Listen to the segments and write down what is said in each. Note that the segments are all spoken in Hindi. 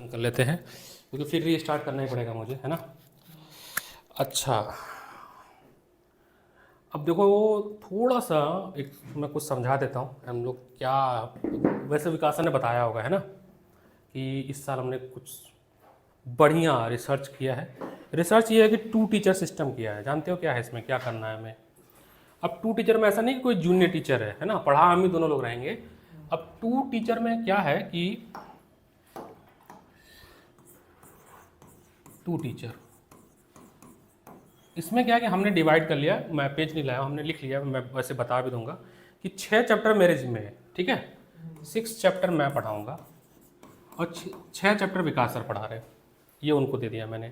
कर लेते हैं क्योंकि फिर रीस्टार्ट करना ही पड़ेगा मुझे, है ना। अच्छा, अब देखो थोड़ा सा एक मैं कुछ समझा देता हूँ हम लोग क्या, वैसे विकासन ने बताया होगा, है ना, कि इस साल हमने कुछ बढ़िया रिसर्च किया है। रिसर्च ये है कि 2 टीचर सिस्टम किया है। जानते हो क्या है इसमें, क्या करना है हमें। अब 2 टीचर में ऐसा नहीं कि कोई जूनियर टीचर है ना, पढ़ा हम ही दोनों लोग रहेंगे। अब 2 टीचर में क्या है कि 2 टीचर, इसमें क्या है कि हमने डिवाइड कर लिया, मैं पेज नहीं लाया, हमने लिख लिया, मैं वैसे बता भी दूंगा कि 6 चैप्टर मेरे जिम्मे है, ठीक है। 6 चैप्टर मैं पढ़ाऊंगा और 6 चैप्टर विकास सर पढ़ा रहे हैं, ये उनको दे दिया मैंने।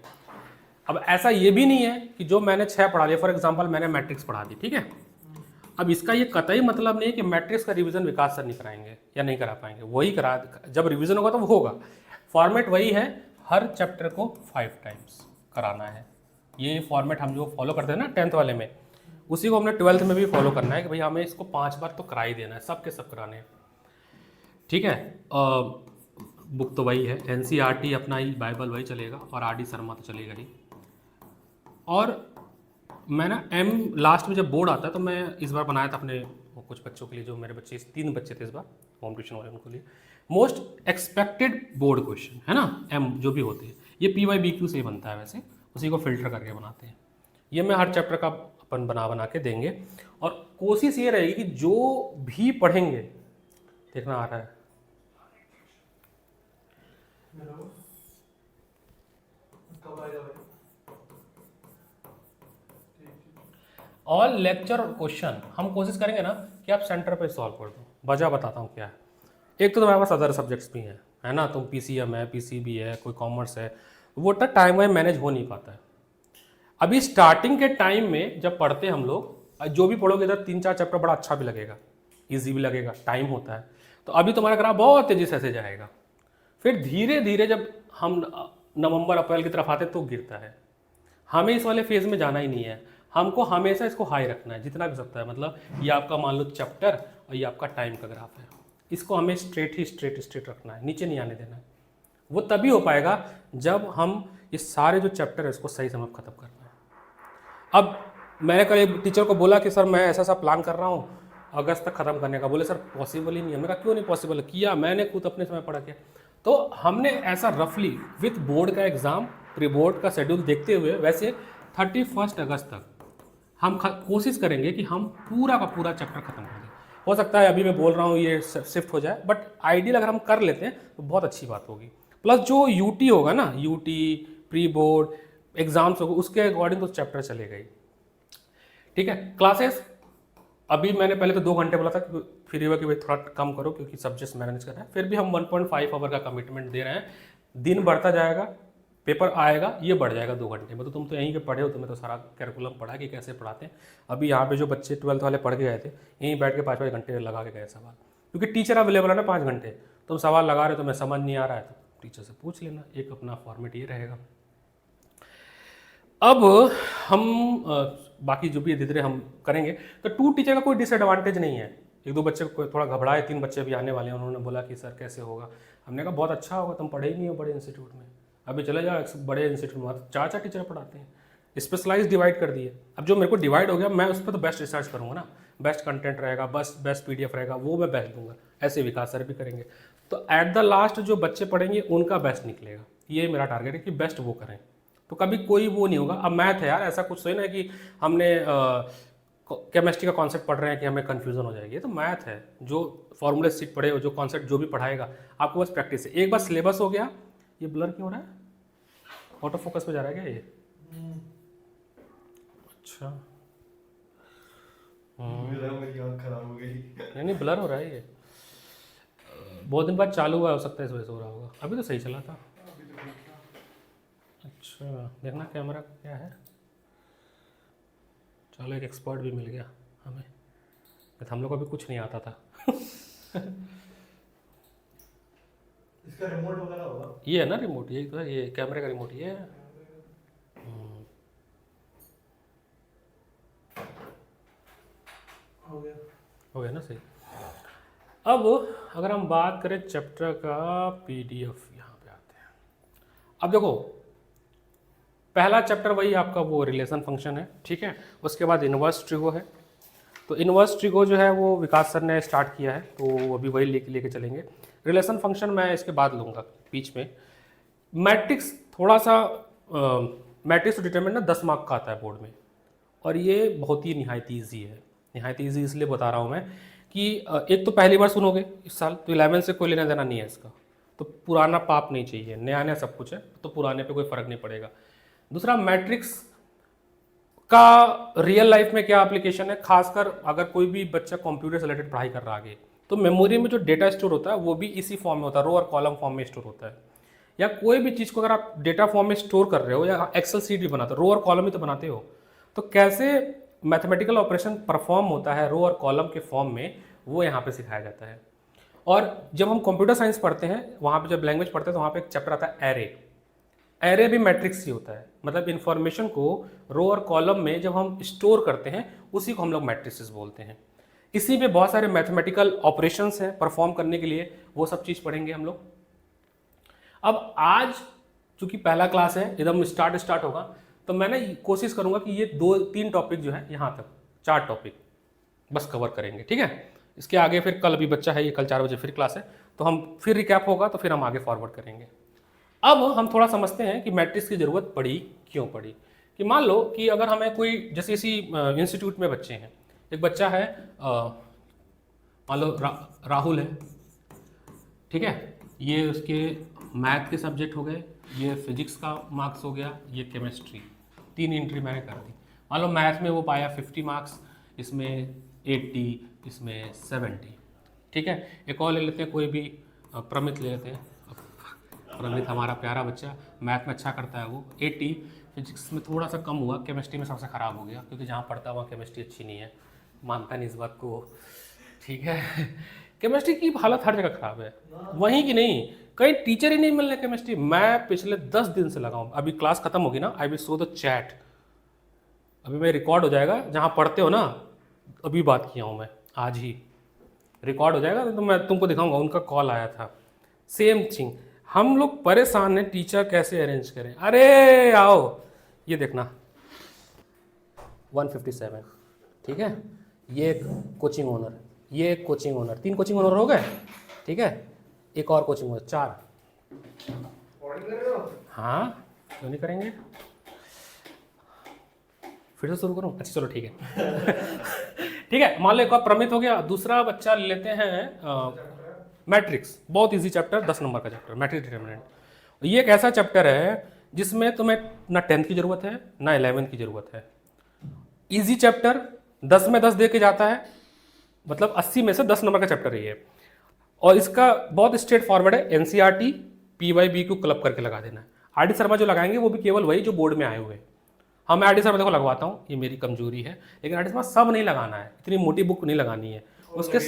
अब ऐसा ये भी नहीं है कि जो मैंने 6 पढ़ा लिया, फॉर एग्जाम्पल मैंने मैट्रिक्स पढ़ा दी, ठीक है। अब इसका ये कतई मतलब नहीं है कि मैट्रिक्स का रिवीजन विकास सर नहीं कराएंगे या नहीं करा पाएंगे, वही करा, जब रिवीजन होगा तो वो होगा। फॉर्मेट वही है, हर चैप्टर को 5 टाइम्स कराना है। ये फॉर्मेट हम जो फॉलो करते हैं ना 10th वाले में, उसी को हमने 12th में भी फॉलो करना है कि भाई हमें इसको 5 बार तो करा ही देना है, सब के सब कराने हैं, ठीक है। बुक तो वही है, NCERT अपना ही, बाइबल वही चलेगा, और RD शर्मा तो चलेगा ही। और मैं ना लास्ट में जब बोर्ड आता है तो मैं इस बार बनाया था अपने कुछ बच्चों के लिए, जो मेरे बच्चे 3 बच्चे थे इस बार होम ट्यूशन वाले, उनको लिए मोस्ट एक्सपेक्टेड बोर्ड क्वेश्चन, है ना, जो भी होते हैं, ये PYBQ से ही बनता है वैसे, उसी को फिल्टर करके बनाते हैं। ये मैं हर चैप्टर का अपन बना के देंगे, और कोशिश ये रहेगी कि जो भी पढ़ेंगे, देखना आ रहा है, ऑल लेक्चर क्वेश्चन हम कोशिश करेंगे ना कि आप सेंटर पे सॉल्व कर दो। वजह बताता हूँ क्या है। एक तो तुम्हारे पास अदर सब्जेक्ट्स भी हैं, है ना, तुम PCM है, PCB है, कोई कॉमर्स है, वो तो टाइम वाइम मैनेज हो नहीं पाता है। अभी स्टार्टिंग के टाइम में जब पढ़ते हम लोग, जो भी पढ़ोगे इधर 3-4 चैप्टर बड़ा अच्छा भी लगेगा, ईजी भी लगेगा, टाइम होता है, तो अभी तुम्हारा ग्राफ बहुत तेजी से ऐसे जाएगा। फिर धीरे धीरे जब हम नवंबर अप्रैल की तरफ आते तो गिरता है। हमें इस वाले फेज में जाना ही नहीं है, हमको हमेशा इसको हाई रखना है जितना भी सकता है। मतलब ये आपका मान लो चैप्टर और ये आपका टाइम का ग्राफ है, इसको हमें स्ट्रेट रखना है, नीचे नहीं आने देना है। वो तभी हो पाएगा जब हम ये सारे जो चैप्टर है इसको सही समय खत्म कर पाए। अब मैंने कल एक टीचर को बोला कि सर मैं ऐसा सा प्लान कर रहा हूँ अगस्त तक खत्म करने का, बोले सर पॉसिबल ही नहीं है। मैंने कहा क्यों नहीं पॉसिबल, किया मैंने खुद अपने समय पढ़ा किया। तो हमने ऐसा रफली विथ बोर्ड का एग्ज़ाम, प्री बोर्ड का शेड्यूल देखते हुए, वैसे 31 अगस्त तक हम कोशिश करेंगे कि हम पूरा का पूरा चैप्टर खत्म कर दें। हो सकता है अभी मैं बोल रहा हूँ ये शिफ्ट हो जाए, बट आइडियल अगर हम कर लेते हैं तो बहुत अच्छी बात होगी। प्लस जो यूटी होगा ना, यूटी प्री बोर्ड एग्जाम्स होगा, उसके अकॉर्डिंग तो चैप्टर चलेगा ही, ठीक है। क्लासेस अभी मैंने पहले तो 2 घंटे बोला था, फिर हुआ कि भाई थोड़ा कम करो क्योंकि सब्जेक्ट्स मैनेज करना है। फिर भी हम 1.5 आवर का कमिटमेंट दे रहे हैं। दिन बढ़ता जाएगा, पेपर आएगा, ये बढ़ जाएगा 2 घंटे में। तो तुम तो यहीं के पढ़े हो, तुम्हें तो सारा कैरिकुलम पढ़ा कि कैसे पढ़ाते हैं। अभी यहाँ पे जो बच्चे 12th वाले पढ़ के गए थे, यहीं बैठ के 5-5 घंटे लगा के गए सवाल, क्योंकि टीचर अवेलेबल है ना 5 घंटे। तुम सवाल लगा रहे हो, तुम्हें समझ नहीं आ रहा है तो टीचर से पूछ लेना, एक अपना फॉर्मेट ये रहेगा। अब हम बाकी जो भी धीरे धीरे हम करेंगे। तो 2 टीचर का कोई डिसएडवांटेज नहीं है। 1-2 बच्चे को थोड़ा घबराए, 3 बच्चे भी आने वाले हैं, उन्होंने बोला कि सर कैसे होगा। हमने कहा बहुत अच्छा होगा, तुम पढ़े ही नहीं हो बड़े इंस्टीट्यूट में, अभी चले जाओ बड़े इंस्टीट्यूट में, 4-4 टीचर पढ़ाते हैं, स्पेशलाइज डिवाइड कर दिए। अब जो मेरे को डिवाइड हो गया, मैं उस पर तो बेस्ट रिसर्च करूँगा ना, बेस्ट कंटेंट रहेगा, बेस्ट PDF रहेगा, वो मैं बेस्ट दूंगा। ऐसे विकास सर भी करेंगे, तो एट द लास्ट जो बच्चे पढ़ेंगे उनका बेस्ट निकलेगा। ये मेरा टारगेट है कि बेस्ट वो करें, तो कभी कोई वो नहीं होगा। अब मैथ है यार, ऐसा कुछ सही ना है कि हमने केमिस्ट्री का कॉन्सेप्ट पढ़ रहे हैं कि हमें कन्फ्यूजन हो जाएगी। ये तो मैथ है, जो फॉर्मूले सीट पढ़े हो, जो कॉन्सेप्ट जो भी पढ़ाएगा आपको बस प्रैक्टिस है। एक बार सिलेबस हो गया, ये ब्लर क्यों हो रहा है, ऑटो फोकस पे जा रहा है क्या ये? अच्छा, मेरी आँख खराब हो गई। नहीं ब्लर हो रहा है ये, बहुत दिन बाद चालू हुआ, हो सकता है इस वजह से हो रहा होगा। अभी तो सही चला था। अच्छा, देखना कैमरा क्या है। चलो एक एक्सपर्ट भी मिल गया हमें, तो हम लोग को भी कुछ नहीं आता था। इसका रिमोट वगैरह होगा। ये है ना रिमोट, ये तो है, ये कैमरे का रिमोट ये है। हो गया ना सही। अब अगर हम बात करें चैप्टर का PDF, यहाँ पे आते हैं। अब देखो, पहला चैप्टर वही आपका वो रिलेशन फंक्शन है, ठीक है। उसके बाद इन्वर्स ट्रिगो है। तो इन्वर्स ट्रिगो जो है वो विकास सर ने स्टार्ट किया है, तो अभी वही लेके चलेंगे। रिलेशन फंक्शन मैं इसके बाद लूँगा बीच में। मैट्रिक्स थोड़ा सा मैट्रिक्स टू डिटरमिन ना 10 मार्क का आता है बोर्ड में, और ये बहुत ही निहायत ईजी है। निहायत ईजी इसलिए बता रहा हूँ मैं कि एक तो पहली बार सुनोगे इस साल, तो 11 से कोई लेना देना नहीं है इसका, तो पुराना पाप नहीं चाहिए, नया नया सब कुछ है, तो पुराने पे कोई फ़र्क नहीं पड़ेगा। दूसरा, मैट्रिक्स का रियल लाइफ में क्या एप्लीकेशन है, खासकर अगर कोई भी बच्चा कंप्यूटर से रिलेटेड पढ़ाई कर रहा है आगे, तो मेमोरी में जो डेटा स्टोर होता है वो भी इसी फॉर्म में होता है, रो और कॉलम फॉर्म में स्टोर होता है। या कोई भी चीज़ को अगर आप डेटा फॉर्म में स्टोर कर रहे हो, या एक्सेल सीट भी बनाते हो, रो और कॉलम ही तो बनाते हो, तो कैसे मैथमेटिकल ऑपरेशन परफॉर्म होता है रो और कॉलम के फॉर्म में, वो यहाँ पे सिखाया जाता है। और जब हम कंप्यूटर साइंस पढ़ते हैं, वहाँ पे जब लैंग्वेज पढ़ते हैं, तो वहाँ पे एक चैप्टर आता है एरे। एरे भी मैट्रिक्स ही होता है, मतलब इंफॉर्मेशन को रो और कॉलम में जब हम स्टोर करते हैं, उसी को हम लोग मैट्रिसेस बोलते हैं। इसी में बहुत सारे मैथमेटिकल ऑपरेशंस हैं परफॉर्म करने के लिए, वो सब चीज़ पढ़ेंगे हम लोग। अब आज चूंकि पहला क्लास है, एकदम स्टार्ट होगा, तो मैं ना कोशिश करूंगा कि ये 2-3 टॉपिक जो है, यहाँ तक 4 टॉपिक बस कवर करेंगे, ठीक है। इसके आगे फिर कल अभी बच्चा है, ये कल 4 बजे फिर क्लास है, तो हम फिर रिकैप होगा, तो फिर हम आगे फॉरवर्ड करेंगे। अब हम थोड़ा समझते हैं कि मैट्रिक्स की ज़रूरत पड़ी क्यों पड़ी। कि मान लो कि अगर हमें कोई, जैसे इसी इंस्टीट्यूट में बच्चे हैं, एक बच्चा है मान लो राहुल है, ठीक है, ये उसके मैथ के सब्जेक्ट हो गए, ये फिजिक्स का मार्क्स हो गया, ये केमिस्ट्री, 3 एंट्री मैंने कर दी। मान लो मैथ में वो पाया 50 मार्क्स, इसमें 80, इसमें 70, ठीक है। एक और ले लेते हैं, कोई भी प्रमित ले लेते हैं। प्रमित हमारा प्यारा बच्चा, मैथ में अच्छा करता है, वो 80, फिजिक्स में थोड़ा सा कम हुआ, केमिस्ट्री में सबसे ख़राब हो गया, क्योंकि जहाँ पढ़ता वहाँ केमिस्ट्री अच्छी नहीं है, मानता नहीं इस बात को, ठीक है। केमिस्ट्री की हालत हर जगह ख़राब है, वहीं की नहीं, कहीं टीचर ही नहीं मिल रहे केमिस्ट्री। मैं पिछले 10 दिन से लगा हूँ, अभी क्लास खत्म होगी ना, I will show the chat, अभी मैं रिकॉर्ड हो जाएगा, जहाँ पढ़ते हो ना, अभी बात किया हूँ मैं, आज ही रिकॉर्ड हो जाएगा, तो मैं तुमको दिखाऊंगा, उनका कॉल आया था, सेम थिंग। हम लोग परेशान हैं टीचर कैसे अरेंज करें। अरे आओ, ये देखना 157, ठीक है, ये एक कोचिंग ओनर, ये एक कोचिंग ओनर, 3 कोचिंग ओनर हो गए, ठीक है, एक और कोचिंग ओनर, 4। हाँ, क्यों नहीं करेंगे, फिर से शुरू करूँ? अच्छा चलो ठीक है। ठीक है, मान लो एक और प्रमित हो गया। दूसरा बच्चा लेते हैं मैट्रिक्स, बहुत इजी चैप्टर, 10 नंबर का चैप्टर, मैट्रिक्स डिटरमिनेंट। ये एक ऐसा चैप्टर है जिसमें तुम्हें ना 10th की जरूरत है ना 11th की जरूरत है। इजी चैप्टर, 10 में 10 दे के जाता है, मतलब 80 में से 10 नंबर का चैप्टर है ये। और इसका बहुत स्ट्रेट फॉरवर्ड है, एनसीईआरटी PYBQ क्लब करके लगा देना है। RD शर्मा जो लगाएंगे वो भी केवल वही जो बोर्ड में आए हुए। हाँ, मैं RD शर्मा देखो लगवाता हूँ, ये मेरी कमजोरी है, लेकिन RD शर्मा सब नहीं लगाना है, इतनी मोटी बुक नहीं लगानी है, उसके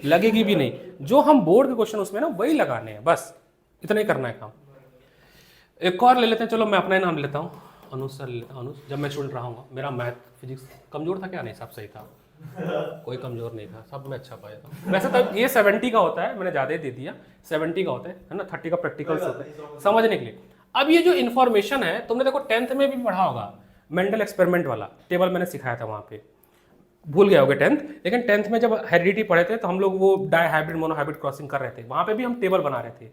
लगेगी भी नहीं, जो हम बोर्ड के क्वेश्चन उसमें ना वही लगाने हैं, बस इतना ही करना है काम। एक और ले लेते हैं, चलो मैं अपना ही नाम लेता हूँ, अनुज सर ले लेता हूँ। अनुज, जब मैं स्टूडेंट रहा हूँ, मेरा मैथ फिजिक्स कमजोर था क्या? नहीं, सब सही था, कोई कमजोर नहीं था, सब में अच्छा पाया था। वैसे तो ये 70 का होता है, मैंने ज़्यादा ही दे दिया, 70 का होता है ना, 30 का प्रैक्टिकल्स होता है समझने के लिए। अब ये जो इन्फॉर्मेशन है, तुमने देखो 10th में भी पढ़ा होगा, मेंडल एक्सपेरिमेंट वाला टेबल मैंने सिखाया था वहाँ पे, भूल गए होगे 10th, लेकिन 10th में जब हेरिडिटी पढ़े थे तो हम लोग वो dihybrid monohybrid crossing कर रहे थे, वहाँ पे भी हम टेबल बना रहे थे।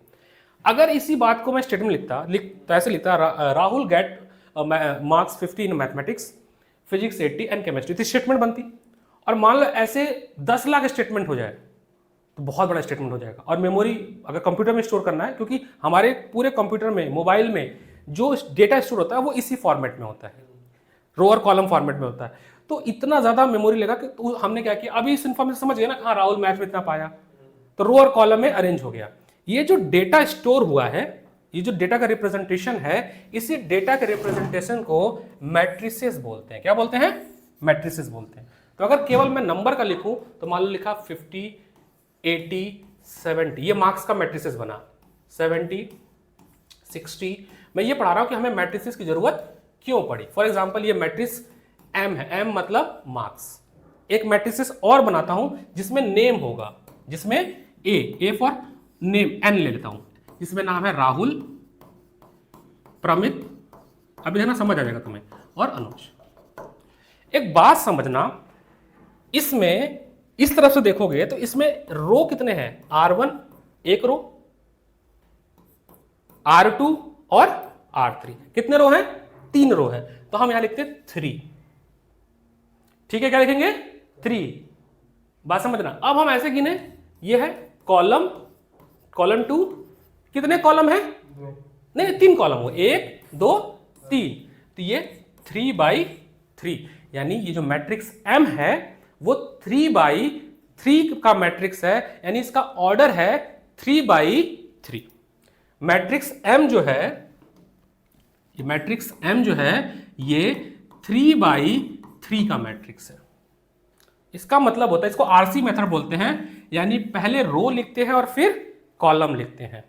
अगर इसी बात को मैं स्टेटमेंट तो ऐसे लिखता, Rahul get marks 50 in mathematics, physics 80 and chemistry, तो स्टेटमेंट बनती। और मान लो ऐसे 10 लाख स्टेटमेंट हो जाए तो बहुत बड़ा स्टेटमेंट हो जाएगा। और मेमोरी अगर कंप्यूटर में स्टोर करना है, क्योंकि हमारे पूरे कंप्यूटर में, मोबाइल में जो डेटा स्टोर होता है वो इसी फॉर्मेट में होता है, रो और कॉलम फॉर्मेट में होता है, तो इतना ज़्यादा मेमोरी लेगा कि तो हमने क्या किया, अभी इस इन्फॉर्मेशन समझ गए ना, हाँ राहुल मैथ में इतना पाया, तो रो और कॉलम में अरेंज हो गया। ये जो डेटा स्टोर हुआ है, ये जो डेटा का रिप्रेजेंटेशन है, इसी डेटा के रिप्रेजेंटेशन को मैट्रिसेस बोलते हैं। क्या बोलते हैं? मैट्रिसेस बोलते हैं। तो अगर केवल मैं नंबर का लिखूं तो मान लो लिखा 50, 80, 70, ये मार्क्स का मैट्रिसेस बना, 70, 60। मैं ये पढ़ा रहा हूं कि हमें मैट्रिसेस की जरूरत क्यों पड़ी। फॉर एग्जाम्पल ये मैट्रिक्स M है, M मतलब मार्क्स। एक मैट्रिसेस और बनाता हूं जिसमें नेम होगा, जिसमें A फॉर नेम, N ले लेता हूं, जिसमें नाम है राहुल, प्रमित, अभी देखना समझ आ जाएगा तुम्हें, और अनुज। एक बात समझना, इसमें इस तरफ से देखोगे तो इसमें रो कितने हैं, R1 एक रो, R2 और R3, कितने रो हैं, 3 रो है, तो हम यहां लिखते हैं 3। ठीक है, क्या लिखेंगे, 3। बात समझना। अब हम ऐसे गिने, ये है कॉलम, कॉलम 2, कितने कॉलम है, नहीं 3 कॉलम हो, 1 2 3, तो ये 3/3, यानी ये जो मैट्रिक्स M है वो 3/3 का मैट्रिक्स है, यानी इसका ऑर्डर है 3/3। मैट्रिक्स M जो है, ये मैट्रिक्स M जो है ये 3/3 का मैट्रिक्स है। इसका मतलब होता है, इसको RC मेथड बोलते हैं, यानी पहले रो लिखते हैं और फिर कॉलम लिखते हैं।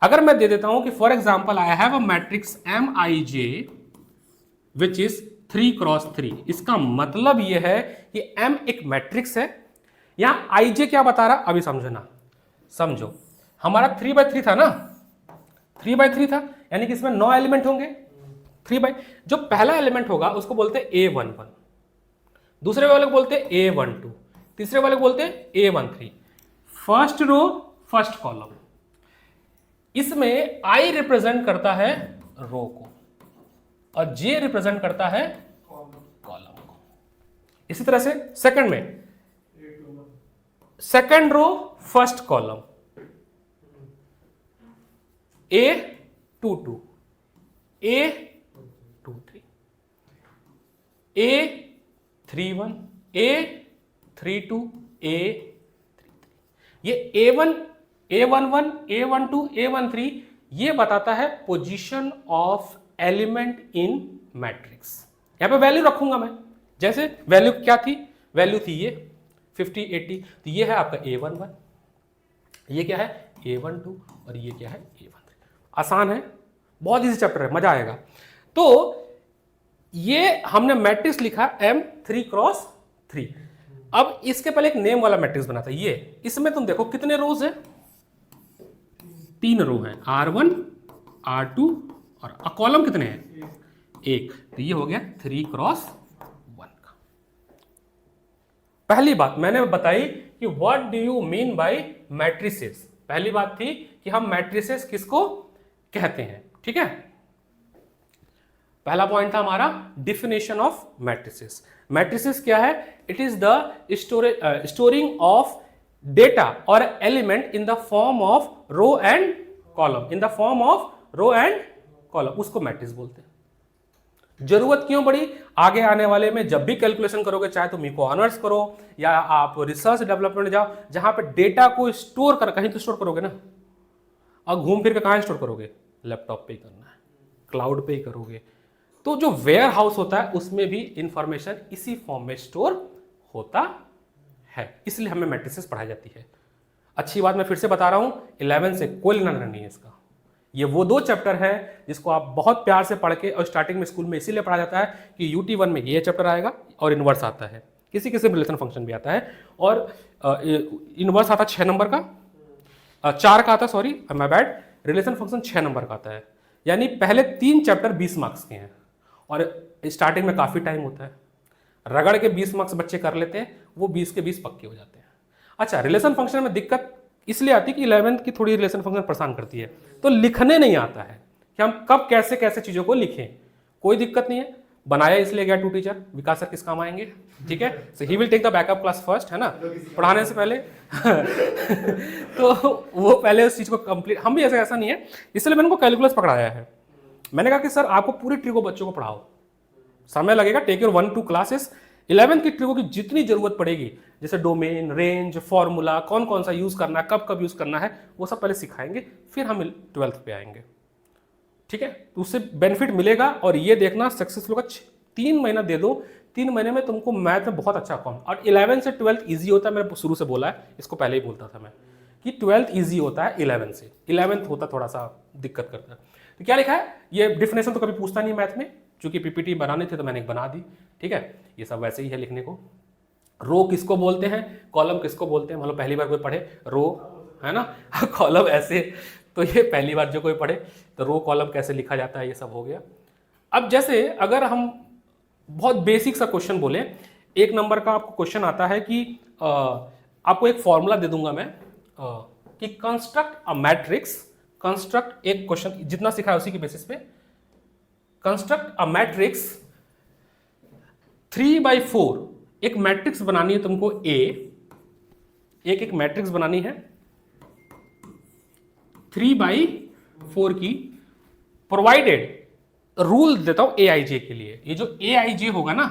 अगर मैं दे देता हूं कि for example I have a matrix MIJ which is 3x3, इसका मतलब यह है कि M एक मैट्रिक्स है। यहां IJ क्या बता रहा, अभी समझना, समझो, हमारा 3/3 था ना, 3/3 था, यानी कि इसमें 9 एलिमेंट होंगे। जो पहला एलिमेंट होगा उसको बोलते हैं A11, दूसरे वाले को बोलते हैं A12, तीसरे वाले को बोलते हैं A13। First row first column, इसमें I रिप्रेजेंट करता है रो को और J रिप्रेजेंट करता है कॉलम को। इसी तरह से सेकंड में, second row first column A22, A23, A31, A32, A33। ये A1, A11, A12, A13 ये बताता है position of element in matrix. यहां पे वैल्यू रखूंगा मैं, जैसे वैल्यू क्या थी, वैल्यू थी ये 50 80, तो ये है आपका A11, ये क्या है A12 और ये क्या है A13। आसान है, बहुत इजी चैप्टर है, मजा आएगा। तो ये हमने मैट्रिक्स लिखा M 3x3। अब इसके पहले एक नेम वाला मैट्रिक्स बना था ये, इसमें तुम देखो कितने रोज है, 3 रो हैं, R1 R2 और कॉलम कितने हैं, 1, तो ये हो गया 3x1 का। पहली बात मैंने बताई कि what do you mean by matrices. पहली बात थी कि हम मैट्रिसेस किसको कहते हैं, ठीक है। पहला पॉइंट था हमारा डिफिनेशन ऑफ मैट्रिसेस। मैट्रिसेस क्या है, it is the storing of data और element in the form of row and column, in the form of row and column, उसको मैट्रिक्स बोलते हैं। जरूरत क्यों पड़ी, आगे आने वाले में जब भी कैलकुलेशन करोगे, चाहे तुम इको ऑनर्स करो या आप रिसर्च डेवलपमेंट जाओ, जहां पे डेटा को स्टोर कर, कहीं तो स्टोर करोगे ना, और घूम फिर के कहां स्टोर करोगे, लैपटॉप पे ही करना है, क्लाउड पे ही करोगे। तो जो वेयर हाउस होता है उसमें भी इंफॉर्मेशन इसी फॉर्म में स्टोर होता है, इसलिए हमें मैट्रिसेस पढ़ाई जाती है। अच्छी बात मैं फिर से बता रहा हूं, 11 से कोई लेना नहीं है इसका। ये वो 2 चैप्टर है जिसको आप बहुत प्यार से पढ़ के, और स्टार्टिंग में स्कूल में इसीलिए पढ़ा जाता है कि UT1 में ये चैप्टर आएगा और इनवर्स आता है, किसी किसी में रिलेशन फंक्शन भी आता है, और इनवर्स आता 6 नंबर का, 4 का आता, sorry my bad, relation function 6 number का आता है। यानी पहले 3 चैप्टर 20 मार्क्स के हैं, और स्टार्टिंग में काफ़ी टाइम होता है, रगड़ के 20 मार्क्स बच्चे कर लेते हैं, वो 20 के 20 पक्के हो जाते हैं। अच्छा, रिलेशन फंक्शन में दिक्कत इसलिए आती है कि 11th की थोड़ी रिलेशन फंक्शन परेशान करती है, तो लिखने नहीं आता है कि हम कब कैसे कैसे चीज़ों को लिखें। कोई दिक्कत नहीं है, बनाया इसलिए गया 2 टीचर, विकास सर किस काम आएंगे, ठीक है। So he will take the backup class first, है ना, पढ़ाने से पहले तो वो पहले उस चीज़ को कंप्लीट, हम भी ऐसा नहीं है, इसलिए मैंने उनको कैलकुलस पकड़ाया है। मैंने कहा कि सर आपको पूरी ट्रिको बच्चों को पढ़ाओ, समय लगेगा, टेक योर 1-2 क्लासेस। 11th की ट्रिको की जितनी जरूरत पड़ेगी, जैसे डोमेन, रेंज, फॉर्मूला, कौन कौन सा यूज करना है, कब कब यूज करना है, वो सब पहले सिखाएंगे, फिर हम 12th पे आएंगे, ठीक है। तो उससे बेनिफिट मिलेगा। और ये देखना सक्सेसफुल होगा, 3 महीना दे दो, 3 महीने में तुमको मैथ में बहुत अच्छा अकाउंट। और 11 से 12th ईजी होता है, मैंने शुरू से बोला है, इसको पहले ही बोलता था मैं कि 12th ईजी होता है 11 से, 11th होता थोड़ा सा दिक्कत करता है। तो क्या लिखा है, ये डिफिनेशन तो कभी पूछता नहीं मैथ में, चूंकि पीपीटी बनाने थे तो मैंने एक बना दी, ठीक है। ये सब वैसे ही है लिखने को। रो किसको बोलते हैं, कॉलम किसको बोलते हैं, मतलब पहली बार कोई पढ़े रो, है ना, कॉलम ऐसे, तो ये पहली बार जो कोई पढ़े तो रो कॉलम कैसे लिखा जाता है ये सब हो गया। अब जैसे अगर हम बहुत बेसिक सा क्वेश्चन बोले, 1 नंबर का आपको क्वेश्चन आता है कि आपको एक फॉर्मूला दे दूंगा मैं कि कंस्ट्रक्ट अ मैट्रिक्स, कंस्ट्रक्ट एक क्वेश्चन जितना सीखा है उसी के बेसिस पे, कंस्ट्रक्ट अ मैट्रिक्स 3/4, एक मैट्रिक्स बनानी है तुमको ए, एक मैट्रिक्स बनानी है 3/4 की, प्रोवाइडेड, रूल देता हूं ए आई जे के लिए। ये जो ए आई जे होगा ना,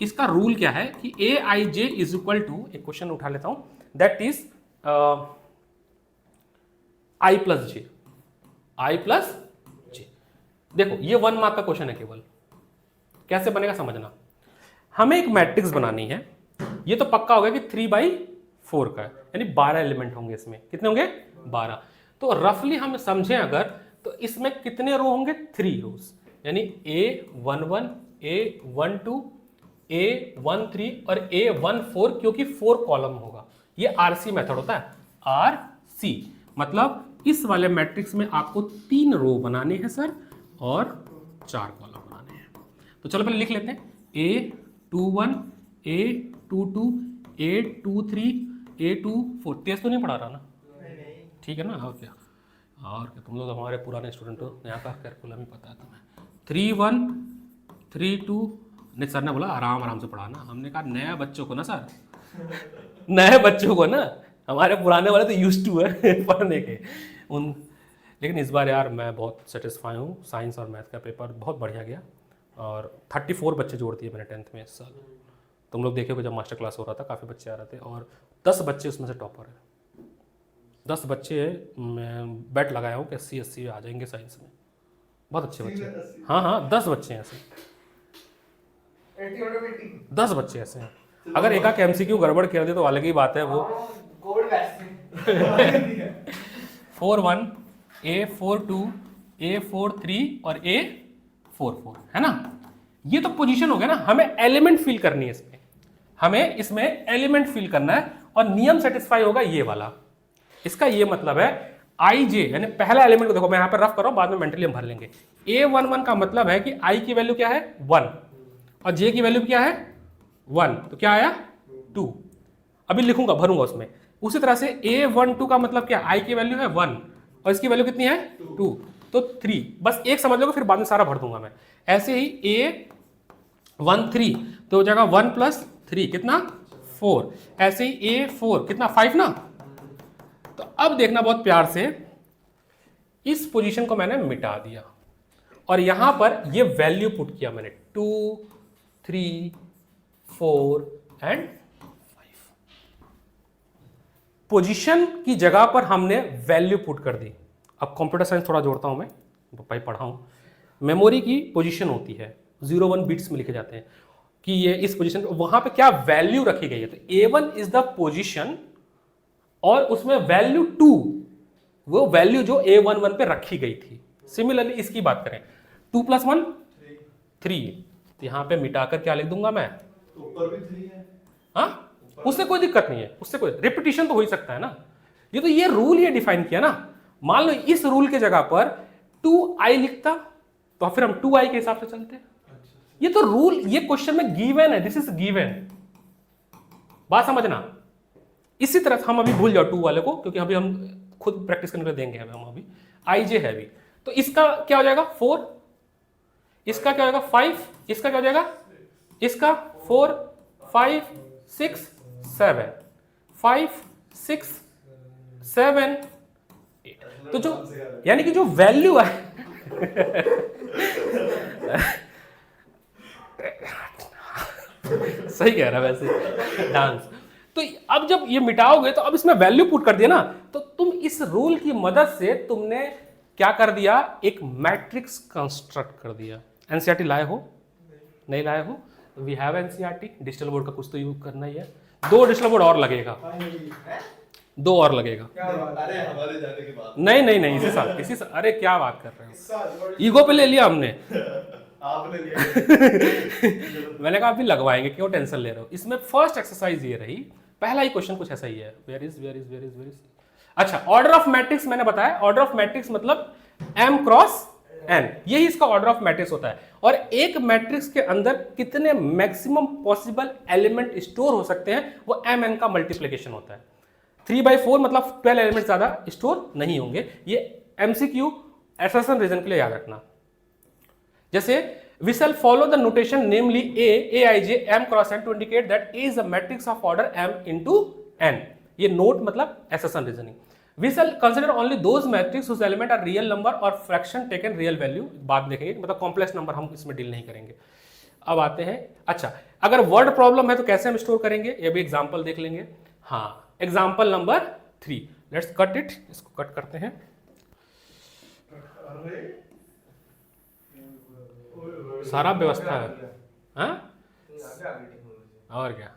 इसका रूल क्या है कि a i j is equal to, एक क्वेश्चन उठा लेता हूं, that is i plus j, i plus j. देखो ये 1 मार्क का क्वेश्चन है केवल, कैसे बनेगा समझना। हमें एक मैट्रिक्स बनानी है, ये तो पक्का हो गया कि 3/4 का है, यानी 12 एलिमेंट होंगे इसमें। कितने होंगे? 12। तो रफली हम समझें अगर, तो इसमें कितने रो होंगे? 3 रोज, यानी A11, A12, A13 और A14, क्योंकि 4 कॉलम होगा। ये आरसी मेथड होता है, आरसी मतलब इस वाले मैट्रिक्स में आपको 3 रो बनाने हैं सर और 4 कॉलम बनाने हैं। तो चलो पहले लिख लेते हैं, A21, A22, A23, A24। तेज तो नहीं पढ़ा रहा ना? ठीक है ना? और क्या तुम लोग हमारे पुराने स्टूडेंट हो, यहाँ का कैलकुलम ही पता है तुम्हें। 3-1, 3-2, नहीं सर ने बोला आराम से पढ़ाना। हमने कहा नए बच्चों को ना सर, नए बच्चों को ना, हमारे पुराने वाले तो यूज्ड टू है पढ़ने के उन। लेकिन इस बार यार मैं बहुत सेटिस्फाई हूँ, साइंस और मैथ का पेपर बहुत बढ़िया गया और 34 बच्चे जोड़ दिए मैंने 10th में इस साल। तुम लोग देखे जब मास्टर क्लास हो रहा था काफ़ी बच्चे आ रहे थे और 10 बच्चे उसमें से टॉपर है। 10 बच्चे मैं बेट लगाया हूँ कि 80 आ जाएंगे साइंस में, बहुत अच्छे बच्चे। हाँ 10 बच्चे हैं ऐसे, 10 बच्चे ऐसे हैं। अगर एक आध MCQ गड़बड़ कर दे तो अलग ही बात है वो। 4-1, A42, A43 और A44 है ना। ये तो पोजीशन हो गया ना। हमें एलिमेंट फिल करनी है इसमें, हमें इसमें एलिमेंट फिल करना है और नियम सेटिस्फाई होगा ये वाला। इसका ये मतलब है आई जे, यानी पहला एलिमेंट को देखो, मैं यहाँ पर रफ कर रहा हूँ, बाद में मेंटली हम भर लेंगे। A11 का मतलब है कि आई की वैल्यू क्या है 1 और जे की वैल्यू क्या है 1, तो क्या आया 2। अभी लिखूंगा भरूंगा उसमें। उसी तरह से A12 का मतलब क्या, आई की वैल्यू है 1 और इसकी वैल्यू कितनी है 2, तो 3। बस एक समझ लोगे, फिर बाद में सारा भर दूंगा मैं। ऐसे ही A13 तो हो जाएगा 1 + 3 कितना 4। ऐसे ही A4 कितना 5 ना। तो अब देखना बहुत प्यार से, इस पोजीशन को मैंने मिटा दिया और यहां पर ये वैल्यू पुट किया मैंने 2, 3, 4 एंड 5। पोजीशन की जगह पर हमने वैल्यू पुट कर दी। अब कंप्यूटर साइंस थोड़ा जोड़ता हूं मैं, भाई पढ़ा हूं। मेमोरी की पोजीशन होती है 0-1 बिट्स में लिखे जाते हैं कि ये इस पोजीशन, वहां पे क्या वैल्यू रखी गई है। तो A1 इज द पोजीशन और उसमें वैल्यू 2, वो वैल्यू जो A11 पे रखी गई थी। सिमिलरली इसकी बात करें 2 + 1 3, तो यहां पे मिटाकर क्या लिख दूंगा मैं, तो ऊपर भी 3 है। हाँ उससे कोई दिक्कत नहीं है, उससे कोई रिपीटिशन तो हो ही सकता है ना। ये तो ये रूल ये डिफाइन किया ना। मान लो इस रूल के जगह पर 2i लिखता तो फिर हम 2i के हिसाब से चलते। ये तो रूल, ये क्वेश्चन में गिवन है, दिस इज गिवन, बात समझना। इसी तरह हम अभी भूल जाओ 2 वाले को, क्योंकि अभी हम खुद प्रैक्टिस करने के लिए देंगे हम अभी। आई जे है अभी, तो इसका क्या हो जाएगा 4, इसका क्या हो जाएगा 5, इसका क्या हो जाएगा, इसका 4, 5, 6, 7, 5, 6, 7, 8। तो जो यानी कि जो वैल्यू है सही कह रहा है वैसे डांस। तो अब जब ये मिटाओगे तो अब इसमें वैल्यू पुट कर दिया ना, तो तुम इस रूल की मदद से तुमने क्या कर दिया, एक मैट्रिक्स कंस्ट्रक्ट कर दिया। एनसीईआरटी लाए हो? नहीं लाए हो? We have NCERT. Digital board का कुछ तो यूज करना ही है। 2 डिजिटल बोर्ड और लगेगा, 2 और लगेगा। अरे हमारे जाने के बाद नहीं इसी साल। अरे क्या बात कर रहे हो, ईगो पे ले लिया हमने। आपने लिया। मैंने कहा अभी लगवाएंगे, क्यों टेंशन ले रहे हो। इसमें फर्स्ट एक्सरसाइज ये रही, पहला ही क्वेश्चन कुछ ऐसा ही है, वेयर इज अच्छा, ऑर्डर ऑफ मैट्रिक्स मैंने बताया, ऑर्डर ऑफ मैट्रिक्स मतलब m क्रॉस n, यही इसका ऑर्डर ऑफ मैट्रिक्स होता है। और एक मैट्रिक्स के अंदर कितने मैक्सिमम पॉसिबल एलिमेंट स्टोर हो सकते हैं वो mn का मल्टीप्लीकेशन होता है। 3/4 मतलब 12 एलिमेंट ज्यादा स्टोर नहीं होंगे। ये MCQ एसर्शन रीजन के लिए याद रखना। जैसे we shall follow the notation namely aij m cross n to indicate that A is a matrix of order m into n। ये नोट मतलब assertion reasoning। we shall consider only those matrix whose element are real number or fraction taken real value, बाद देखेंगे, मतलब कॉम्प्लेक्स नंबर हम इसमें डील नहीं करेंगे। अब आते हैं, अच्छा अगर वर्ड प्रॉब्लम है तो कैसे हम स्टोर करेंगे, ये भी एग्जांपल देख लेंगे। हाँ, example number 3, let's cut it, इसको कट करते हैं। सारा व्यवस्था है, हाँ? और क्या,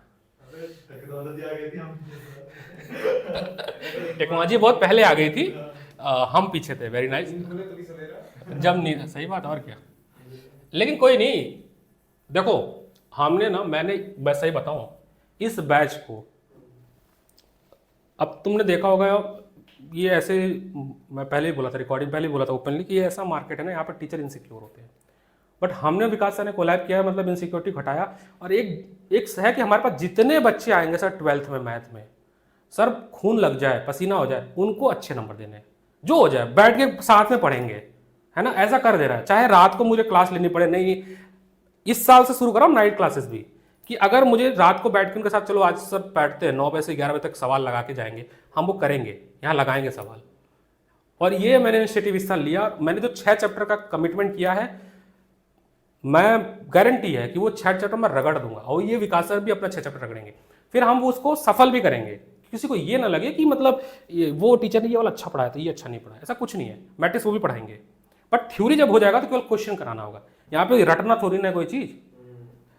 टेक्नोलॉजी आ गई थी, हम टेक्नोलॉजी बहुत पहले आ गई थी, हम पीछे थे। Very nice. जब नहीं, सही बात, और क्या। लेकिन कोई नहीं, देखो हमने ना, मैंने वैसा ही बताऊं, इस बैच को अब तुमने देखा होगा, ये ऐसे, मैं पहले ही बोला था, रिकॉर्डिंग पहले ही बोला था ओपनली कि ये ऐसा मार्केट है ना, यहाँ पर टीचर इनसिक्योर होते हैं। बट हमने विकास सर ने कोलैब किया है, मतलब इनसिक्योरिटी घटाया। और एक है कि हमारे पास जितने बच्चे आएंगे सर 12th में मैथ में, सर खून लग जाए, पसीना हो जाए, उनको अच्छे नंबर देने, जो हो जाए, बैठ के साथ में पढ़ेंगे, है ना, ऐसा कर दे रहा है। चाहे रात को मुझे क्लास लेनी पड़े, नहीं, इस साल से शुरू करो नाइट क्लासेस भी, कि अगर मुझे रात को बैठ के उनके साथ, चलो आज सब बैठते हैं 9 बजे से 11 बजे तक सवाल लगा के जाएंगे, हम वो करेंगे, यहाँ लगाएंगे सवाल। और ये मैंने इनिशिएटिव इस साल लिया। मैंने जो 6 चैप्टर का कमिटमेंट किया है, मैं गारंटी है कि वो 6 चैप्टर मैं रगड़ दूंगा, और ये विकास सर भी अपना 6 चैप्टर रगड़ेंगे। फिर हम उसको सफल भी करेंगे, किसी को ये ना लगे कि मतलब वो टीचर ने ये वाला अच्छा पढ़ाया था, ये अच्छा नहीं पढ़ाया, ऐसा कुछ नहीं है। मैट्रिक्स वो भी पढ़ाएंगे, बट थ्योरी जब हो जाएगा तो केवल क्वेश्चन कराना होगा। यहाँ पे रटना थोड़ी ना कोई चीज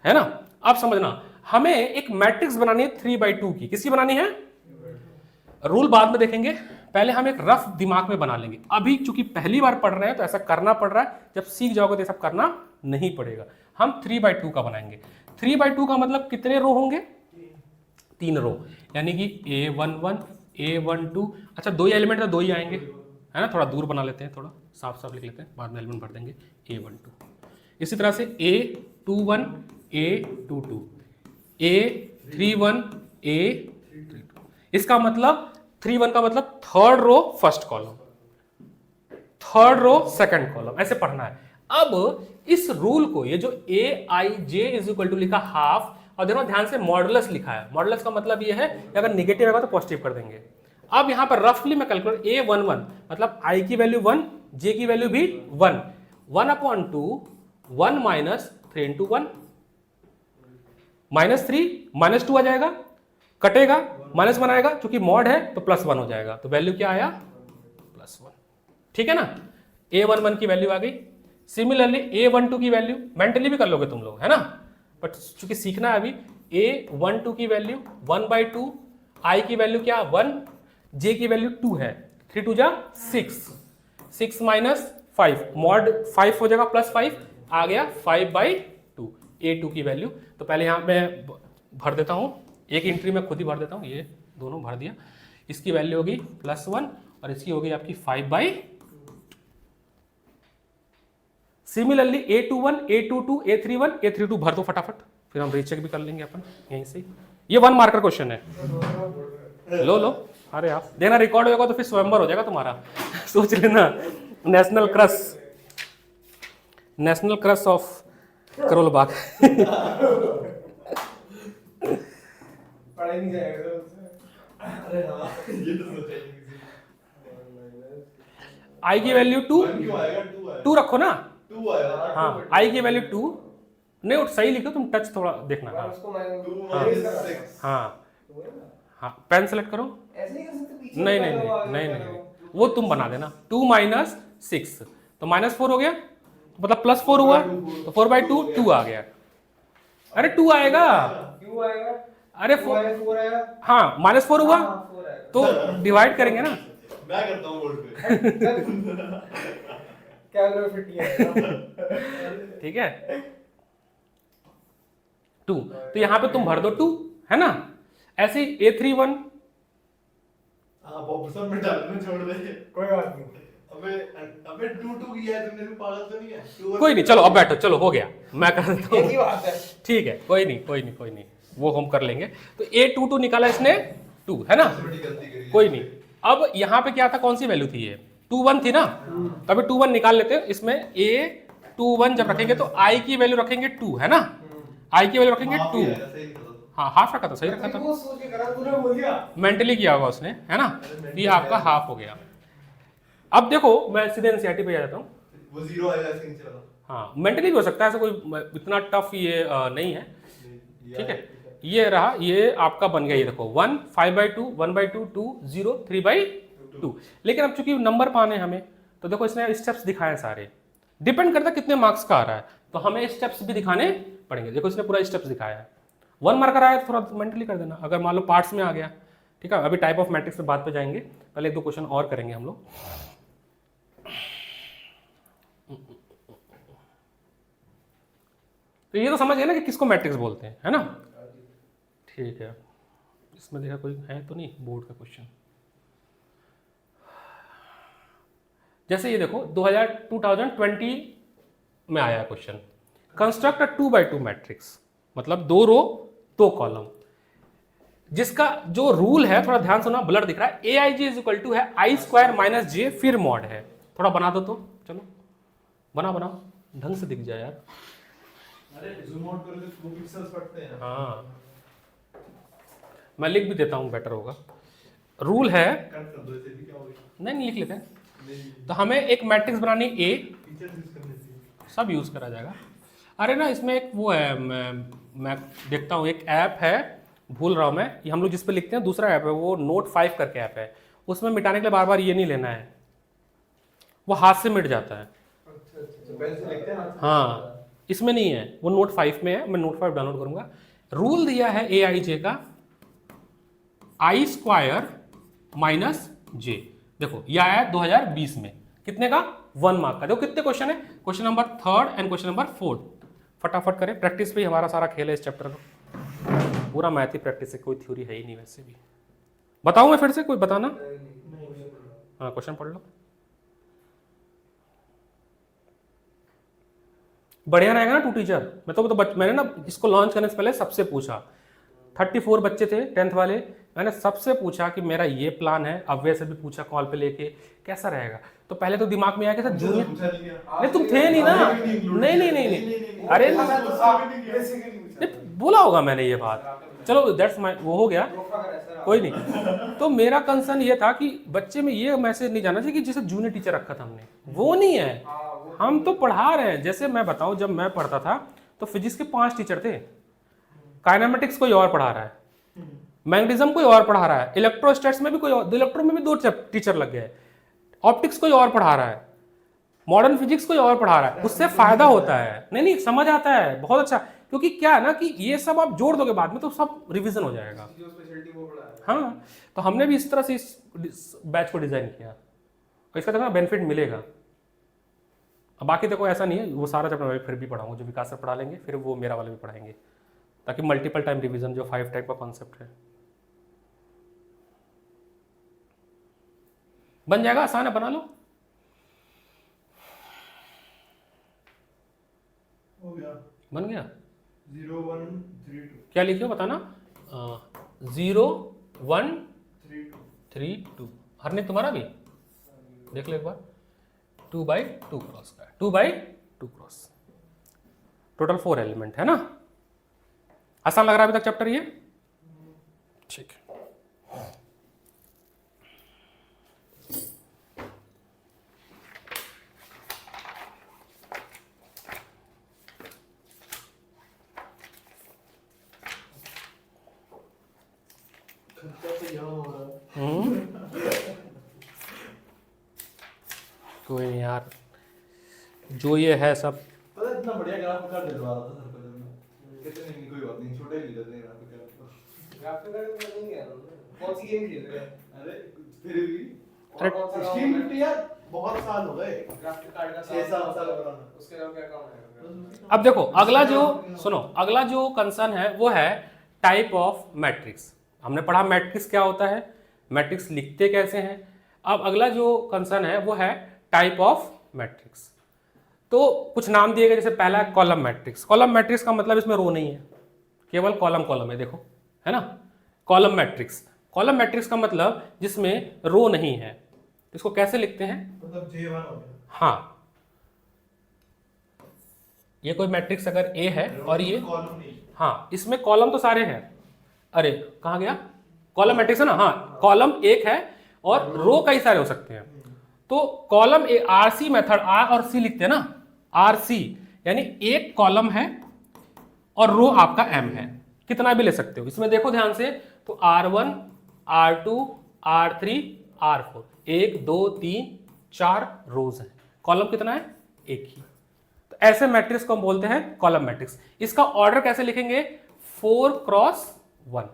है ना। आप समझना, हमें एक मैट्रिक्स बनानी है 3/2 की। किसकी बनानी है? रूल बाद में देखेंगे, पहले हम एक रफ दिमाग में बना लेंगे। अभी चूंकि पहली बार पढ़ रहे हैं तो ऐसा करना पड़ रहा है, जब सीख जाओगे तो ये सब करना नहीं पड़ेगा। हम 3/2 का बनाएंगे। 3/2 का मतलब कितने रो होंगे? 3 रो, यानी कि A11 A12, अच्छा 2 ही एलिमेंट तो 2 ही आएंगे, है ना। थोड़ा दूर बना लेते हैं, थोड़ा साफ साफ लिख लेते हैं, बाद में एलिमेंट भर देंगे A12। इसी तरह से A21 A22 A31 A32। इसका मतलब 3/1 का मतलब third row first column, third row second column, ऐसे पढ़ना है। अब इस रूल को, ये जो Aij इज इक्वल टू लिखा हाफ, और देखो ध्यान से मॉडुलस लिखा है। मॉडुलस का मतलब ये है कि अगर निगेटिव आएगा तो पॉजिटिव कर देंगे। अब यहाँ पर रफली मैं कैलकुलेट, A11 मतलब I की वैल्यू 1, J की वैल्यू भी 1, 1/2 1 माइनस 3 इंटू 1, -3 -2 आ जाएगा, कटेगा, -1 आएगा, क्योंकि मॉड है तो +1 हो जाएगा, तो वैल्यू क्या आया? +1। ठीक है ना, A11 की वैल्यू आ गई। सिमिलरली A12 की वैल्यू मेंटली भी कर लोगे तुम लोग, है ना, बट चूंकि सीखना है अभी। A12 की वैल्यू 1/2, I की वैल्यू क्या 1, J की वैल्यू 2 है, 3 2 जा 6, 6 माइनस 5, मॉड 5 हो जाएगा, +5 आ गया 5/2 A2 की वैल्यू। तो पहले यहाँ मैं भर देता हूँ, एक एंट्री में खुद ही भर देता हूँ, ये दोनों भर दिया। इसकी वैल्यू होगी +1 और इसकी होगी आपकी 5/2। Similarly A21 A22 A31 A32 भर दो फटाफट, फिर हम रीचेक भी कर लेंगे अपन यहीं से। ये 1 मार्कर क्वेश्चन है, लो लो, अरे आप देना, रिकॉर्ड होगा तो फिर स्वयंवर हो जाएगा तुम्हारा। सोच लेना, national crush of Karol Bagh. पढ़ा नहीं जाएगा। अरे हाँ, ये तो सोचा ही नहीं किसी ने। I की वैल्यू 2, 1 क्यों आएगा? 2 आएगा। 2 रखो ना, 2 आएगा। हाँ I की वैल्यू 2, नहीं वो सही लिखो तुम, टच थोड़ा देखना। हाँ उसको मैं 2 माइनस 6। हाँ हाँ, पेन सेलेक्ट करो। ऐसे ही कर सकते पीछे। नहीं नहीं नहीं नहीं नहीं, वो तुम बना देना। 2 माइनस 6 तो -4 हो गया, मतलब +4 हुआ, तो 4/2 2 आ गया। अरे 2 आएगा, क्यों आएगा? अरे 4 आएगा। हाँ -4 हुआ, हाँ, 4 आएगा। तो डिवाइड करेंगे ना। मैं करता हूँ बोर्ड पे। कैमरा फिट नहीं आएगा। ठीक है, 2, तो यहाँ पे तुम भर दो 2, है ना। ऐसे ही A31 हाँ बॉक्सर में डालने छोड़ दे। कोई बात नहीं। अबे अबे 2-2 किया है तुमने, भी पागल तो नहीं है? 2-1 कोई नहीं, चलो अब बैठो, चलो हो गया, मैं कर देता एक ही हूँ। बात है। ठीक है, कोई नहीं कोई नहीं कोई नहीं, वो हम कर लेंगे। तो A22 निकाला इसने 2, है ना, बड़ी गलती करी है। कोई नहीं। अब यहाँ पे क्या था, कौन सी वैल्यू थी ये, 2-1 थी ना, तो अभी 2-1 निकाल लेते हैं। इसमें A21 जब रखेंगे तो I की वैल्यू रखेंगे 2, है ना, I की वैल्यू रखेंगे हाँ, 2। भी है, सही कहा। हाँ हाफ रखा था, सही रखा था, वो सोच के करा, तूने बोल दिया। मेंटली किया होगा उसने, है ना, ये आपका हाफ हो गया। अब देखो मैं सीधे एनसीईआरटी पे आ जाता हूँ। वो 0 आएगा इसके नीचे वाला। हाँ मेंटली भी हो सकता है, ऐसा कोई इतना टफ ये नहीं है, ठीक है। ये रहा, ये आपका बन गया, ये देखो 1 5/2 1/2 2 0 3/2। लेकिन अब चूंकि नंबर पाने हमें, तो देखो इसने स्टेप्स दिखाए सारे, डिपेंड करता है कितने मार्क्स का आ रहा है, तो हमें स्टेप्स भी दिखाने पड़ेंगे। देखो इसने पूरा स्टेप्स दिखाया है, 1 मार्कर आया तो थोड़ा मेंटली कर देना, अगर मान लो पार्ट्स में आ गया, ठीक है। अभी टाइप ऑफ मैट्रिक्स पे बात पे जाएंगे, पहले 1-2 क्वेश्चन और करेंगे हम लोग। तो ये तो समझ गए ना कि किसको मैट्रिक्स बोलते हैं, है ना, ठीक है। इसमें देखा कोई है तो नहीं बोर्ड का क्वेश्चन। जैसे ये देखो 2020 में आया question, construct a 2x2 matrix, मतलब 2 रो 2 कॉलम, जिसका जो रूल है, थोड़ा ध्यान सुना, ब्लर दिख रहा है, AIJ इज है I² - j फिर मॉड है। थोड़ा बना दो तो, चलो बनाओ ढंग से दिख जाए यार। अरे जूम आउट करो तो 2 पिक्सेल्स पड़ते हैं। हाँ मैं लिख भी देता हूँ, बेटर होगा। रूल है, कट कर दो, ऐसे भी क्या होगा? नहीं लिख लेते हैं। नहीं, तो हमें एक मैट्रिक्स बनानी A, फीचर्स यूज करने चाहिए। सब यूज करा जाएगा। अरे ना इसमें एक वो है, मैं देखता हूँ, एक ऐप है, भूल रहा हूँ मैं, ये हम लोग जिस पे लिखते हैं दूसरा ऐप है, वो Note 5 करके ऐप है, उसमें मिटाने के लिए बार बार ये नहीं लेना है, वो हाथ से मिट जाता है। अच्छा, पेन से लिखते हैं ना। हाँ इसमें नहीं है, वो Note 5 में है, मैं Note 5 डाउनलोड करूंगा। रूल दिया है AIJ का I² - j, देखो ये आया 2020 में, कितने का, 1 मार्क का। देखो कितने क्वेश्चन है, question number 3 and question number 4। फटाफट करें, प्रैक्टिस पे ही हमारा सारा खेल है इस चैप्टर का, पूरा मैथ ही प्रैक्टिस है, कोई थ्योरी है ही नहीं वैसे भी। बताऊं मैं फिर से, कोई बताना, हाँ क्वेश्चन पढ़ लो, बढ़िया रहेगा ना 2 टीचर। मैंने ना इसको लॉन्च करने से पहले सबसे पूछा, 34 बच्चे थे 10th वाले, मैंने सबसे पूछा कि मेरा ये प्लान है। अव्वय से भी पूछा कॉल पे लेके, कैसा रहेगा, तो पहले तो दिमाग में आया कि सर जूनियर, पूछा नहीं गया। नहीं तुम थे नहीं ना, नहीं अरे नहीं, बोला होगा मैंने ये बात, चलो दैट्स माय, वो हो गया, कोई नहीं। तो मेरा कंसर्न ये था कि बच्चे में ये मैसेज नहीं जाना चाहिए कि जैसे जूनियर टीचर रखा था हमने, वो नहीं है, हम तो पढ़ा रहे हैं। जैसे मैं बताऊं, जब मैं पढ़ता था तो फिजिक्स के 5 टीचर थे, काइनेमेटिक्स कोई और पढ़ा रहा है, मैग्नेटिज्म कोई और पढ़ा रहा है, इलेक्ट्रोस्टैट्स में भी कोई और, इलेक्ट्रो में भी 2 टीचर लग गए, ऑप्टिक्स कोई और पढ़ा रहा है, मॉडर्न फिजिक्स कोई और पढ़ा रहा है। उससे फायदा होता है, नहीं समझ आता है, बहुत अच्छा, क्योंकि क्या है ना कि ये सब आप जोड़ दोगे बाद में तो सब रिवीजन हो जाएगा। हाँ तो हमने भी इस तरह से इस बैच को डिजाइन किया, और इसका देखो बेनिफिट मिलेगा। अब बाकी देखो ऐसा नहीं है, वो सारा चैप्टर मैं फिर भी पढ़ाऊंगा, जो विकास सर पढ़ा लेंगे फिर वो मेरा वाला भी पढ़ाएंगे, ताकि मल्टीपल टाइम रिवीजन जो 5 टाइप का कॉन्सेप्ट है बन जाएगा, आसान है, बना लो। हो गया, बन गया। 0 1 3 2 क्या लिखियो बताना, 0 1 3 2 3 2। हरने तुम्हारा भी देख लो एक बार, 2/2 क्रॉस का है, 2/2 क्रॉस, टोटल 4 एलिमेंट है ना। आसान लग रहा है अभी तक चैप्टर ये, ठीक है। खर्चा तो यहाँ हो रहा है। कोई नहीं यार, जो ये है सब, पता है इतना बढ़िया ग्राफ कर दिलवा रहा था सर को, जब मैं कहते नहीं कोई बात नहीं, छोटे ही लेते हैं ग्राफ को। कौन सी गेम खेल रहे हैं? अरे फिर भी अरे 1650 यार बहुत साल हो गए, ग्राफिक कार्ड का 6 साल पुराना। उसके अलावा क्या काम है? अब देखो अगला जो, सुनो अगला जो कंसर्न है वो है टाइप ऑफ मैट्रिक्स। हमने पढ़ा मैट्रिक्स क्या होता है, मैट्रिक्स लिखते कैसे हैं। अब अगला जो कंसर्न है वो है टाइप ऑफ मैट्रिक्स। तो कुछ नाम दिए गए, जैसे पहला है कॉलम मैट्रिक्स। कॉलम मैट्रिक्स का मतलब इसमें रो नहीं है, केवल कॉलम कॉलम है, देखो है ना, कॉलम मैट्रिक्स। कॉलम मैट्रिक्स का मतलब जिसमें रो नहीं है, इसको कैसे लिखते हैं, मतलब J1 हो गया। हाँ, ये कोई मैट्रिक्स अगर ए है और ये, कॉलम नहीं। हाँ इसमें कॉलम तो सारे हैं, अरे कहाँ गया, कॉलम मैट्रिक्स है ना, हाँ कॉलम एक है और रो कई सारे हो सकते हैं। तो column A, RC method, R और सी लिखते हैं ना, आरसी यानी एक कॉलम है और रो आपका एम है, कितना भी ले सकते हो। इसमें देखो ध्यान से, तो R1 R2 R3 R4, 1 2 3 4 रोज है, कॉलम कितना है, एक ही। तो ऐसे मैट्रिक्स को हम बोलते हैं कॉलम मैट्रिक्स। इसका ऑर्डर कैसे लिखेंगे, 4 क्रॉस 1,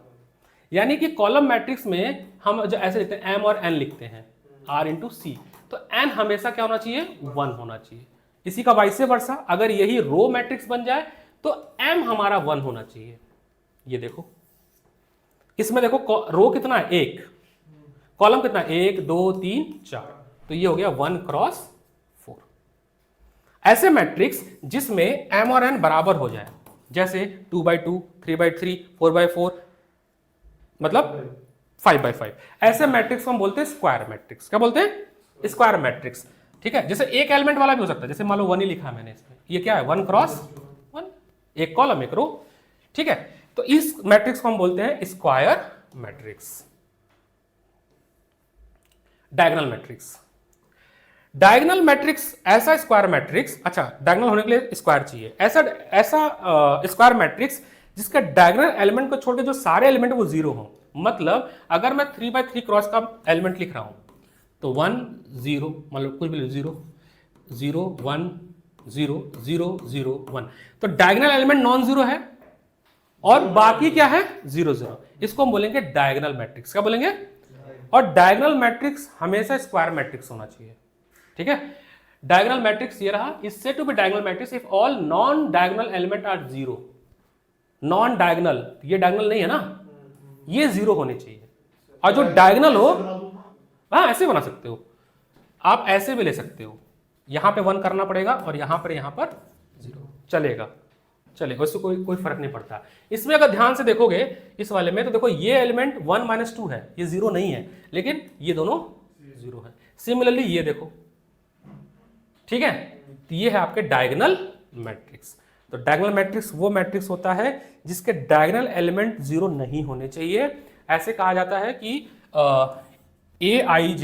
यानी कि कॉलम मैट्रिक्स में हम जो ऐसे लिखते हैं, M और N लिखते हैं, R इंटू सी, तो N हमेशा क्या होना चाहिए, 1 होना चाहिए। इसी का वाइस वर्सा, अगर यही रो मैट्रिक्स बन जाए तो M हमारा 1 होना चाहिए। ये देखो, इसमें देखो रो कितना है, 1, कॉलम कितना है, 1 2 3 4, तो ये हो गया 1 क्रॉस 4। ऐसे मैट्रिक्स जिसमें M और N बराबर हो जाए, जैसे 2x2 3x3 4x4, मतलब 5x5, ऐसे मैट्रिक्स को हम बोलते हैं स्क्वायर मैट्रिक्स। क्या बोलते हैं, स्क्वायर मैट्रिक्स। ठीक है, जैसे एक एलिमेंट वाला भी हो सकता है, जैसे मान लो 1 ही लिखा है मैंने इसमें, ये क्या है, 1 क्रॉस 1, एक कॉलम एक रो। ठीक है, तो इस मैट्रिक्स को हम बोलते हैं square matrix. Diagonal matrix, diagonal matrix ऐसा स्क्वायर मैट्रिक्स, अच्छा डायगोनल होने के लिए स्क्वायर चाहिए, ऐसा स्क्वायर मैट्रिक्स जिसका डायगोनल एलिमेंट को छोड़ के जो सारे एलिमेंट वो 0 हो। मतलब अगर मैं 3x3 क्रॉस का एलिमेंट लिख रहा हूं, तो 1 0, मतलब कुछ भी 0 0 1 0 0 0 1, तो डायगोनल एलिमेंट नॉन जीरो है और बाकी क्या है, 0 0। इसको हम बोलेंगे डायगोनल मैट्रिक्स। क्या बोलेंगे, और डायगोनल मैट्रिक्स हमेशा स्क्वायर मैट्रिक्स होना चाहिए। ठीक है, डायगोनल मैट्रिक्स ये रहा, is said to be diagonal matrix if all non diagonal element are 0। Non diagonal, ये डायगोनल नहीं है ना, ये 0 होने चाहिए। और जो डायगोनल हो, हाँ ऐसे बना सकते हो आप, ऐसे भी ले सकते हो, यहां पे 1 करना पड़ेगा और यहां पर 0, चलेगा चलेगा, उससे कोई फर्क नहीं पड़ता। इसमें अगर ध्यान से देखोगे इस वाले में, तो देखो ये एलिमेंट 1 - 2 है, ये 0 नहीं है, लेकिन ये दोनों 0 है। सिमिलरली ये देखो, ठीक है, तो ये है आपके डायगोनल मैट्रिक्स। तो डायगोनल मैट्रिक्स वो मैट्रिक्स होता है जिसके डायगोनल एलिमेंट 0 नहीं होने चाहिए। ऐसे कहा जाता है कि AIJ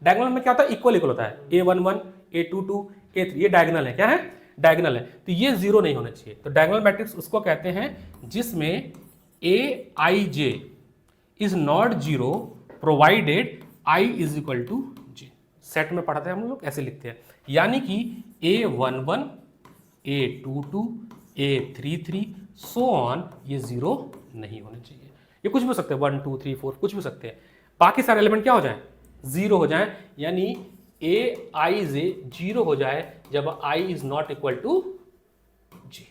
डायगोनल में क्या होता है, इक्वल इक्वल होता है, A11 A22 A3, ये डायगोनल है, क्या है, डायगोनल है, तो ये 0 नहीं होना चाहिए। तो डायगोनल मैट्रिक्स उसको कहते हैं जिसमें AIJ is not 0 provided I is equal to J। Set में पढ़ाते हैं हम लोग, ऐसे लिखते हैं, यानी कि A11 A22 A33 so on, ये 0 नहीं होने चाहिए। ये कुछ भी हो सकते हैं, 1 2 3 4 कुछ भी हो सकते हैं, बाकी सारे एलिमेंट क्या हो जाए, 0 हो जाए, यानी AIJ 0 हो जाए जब I is not equal to J।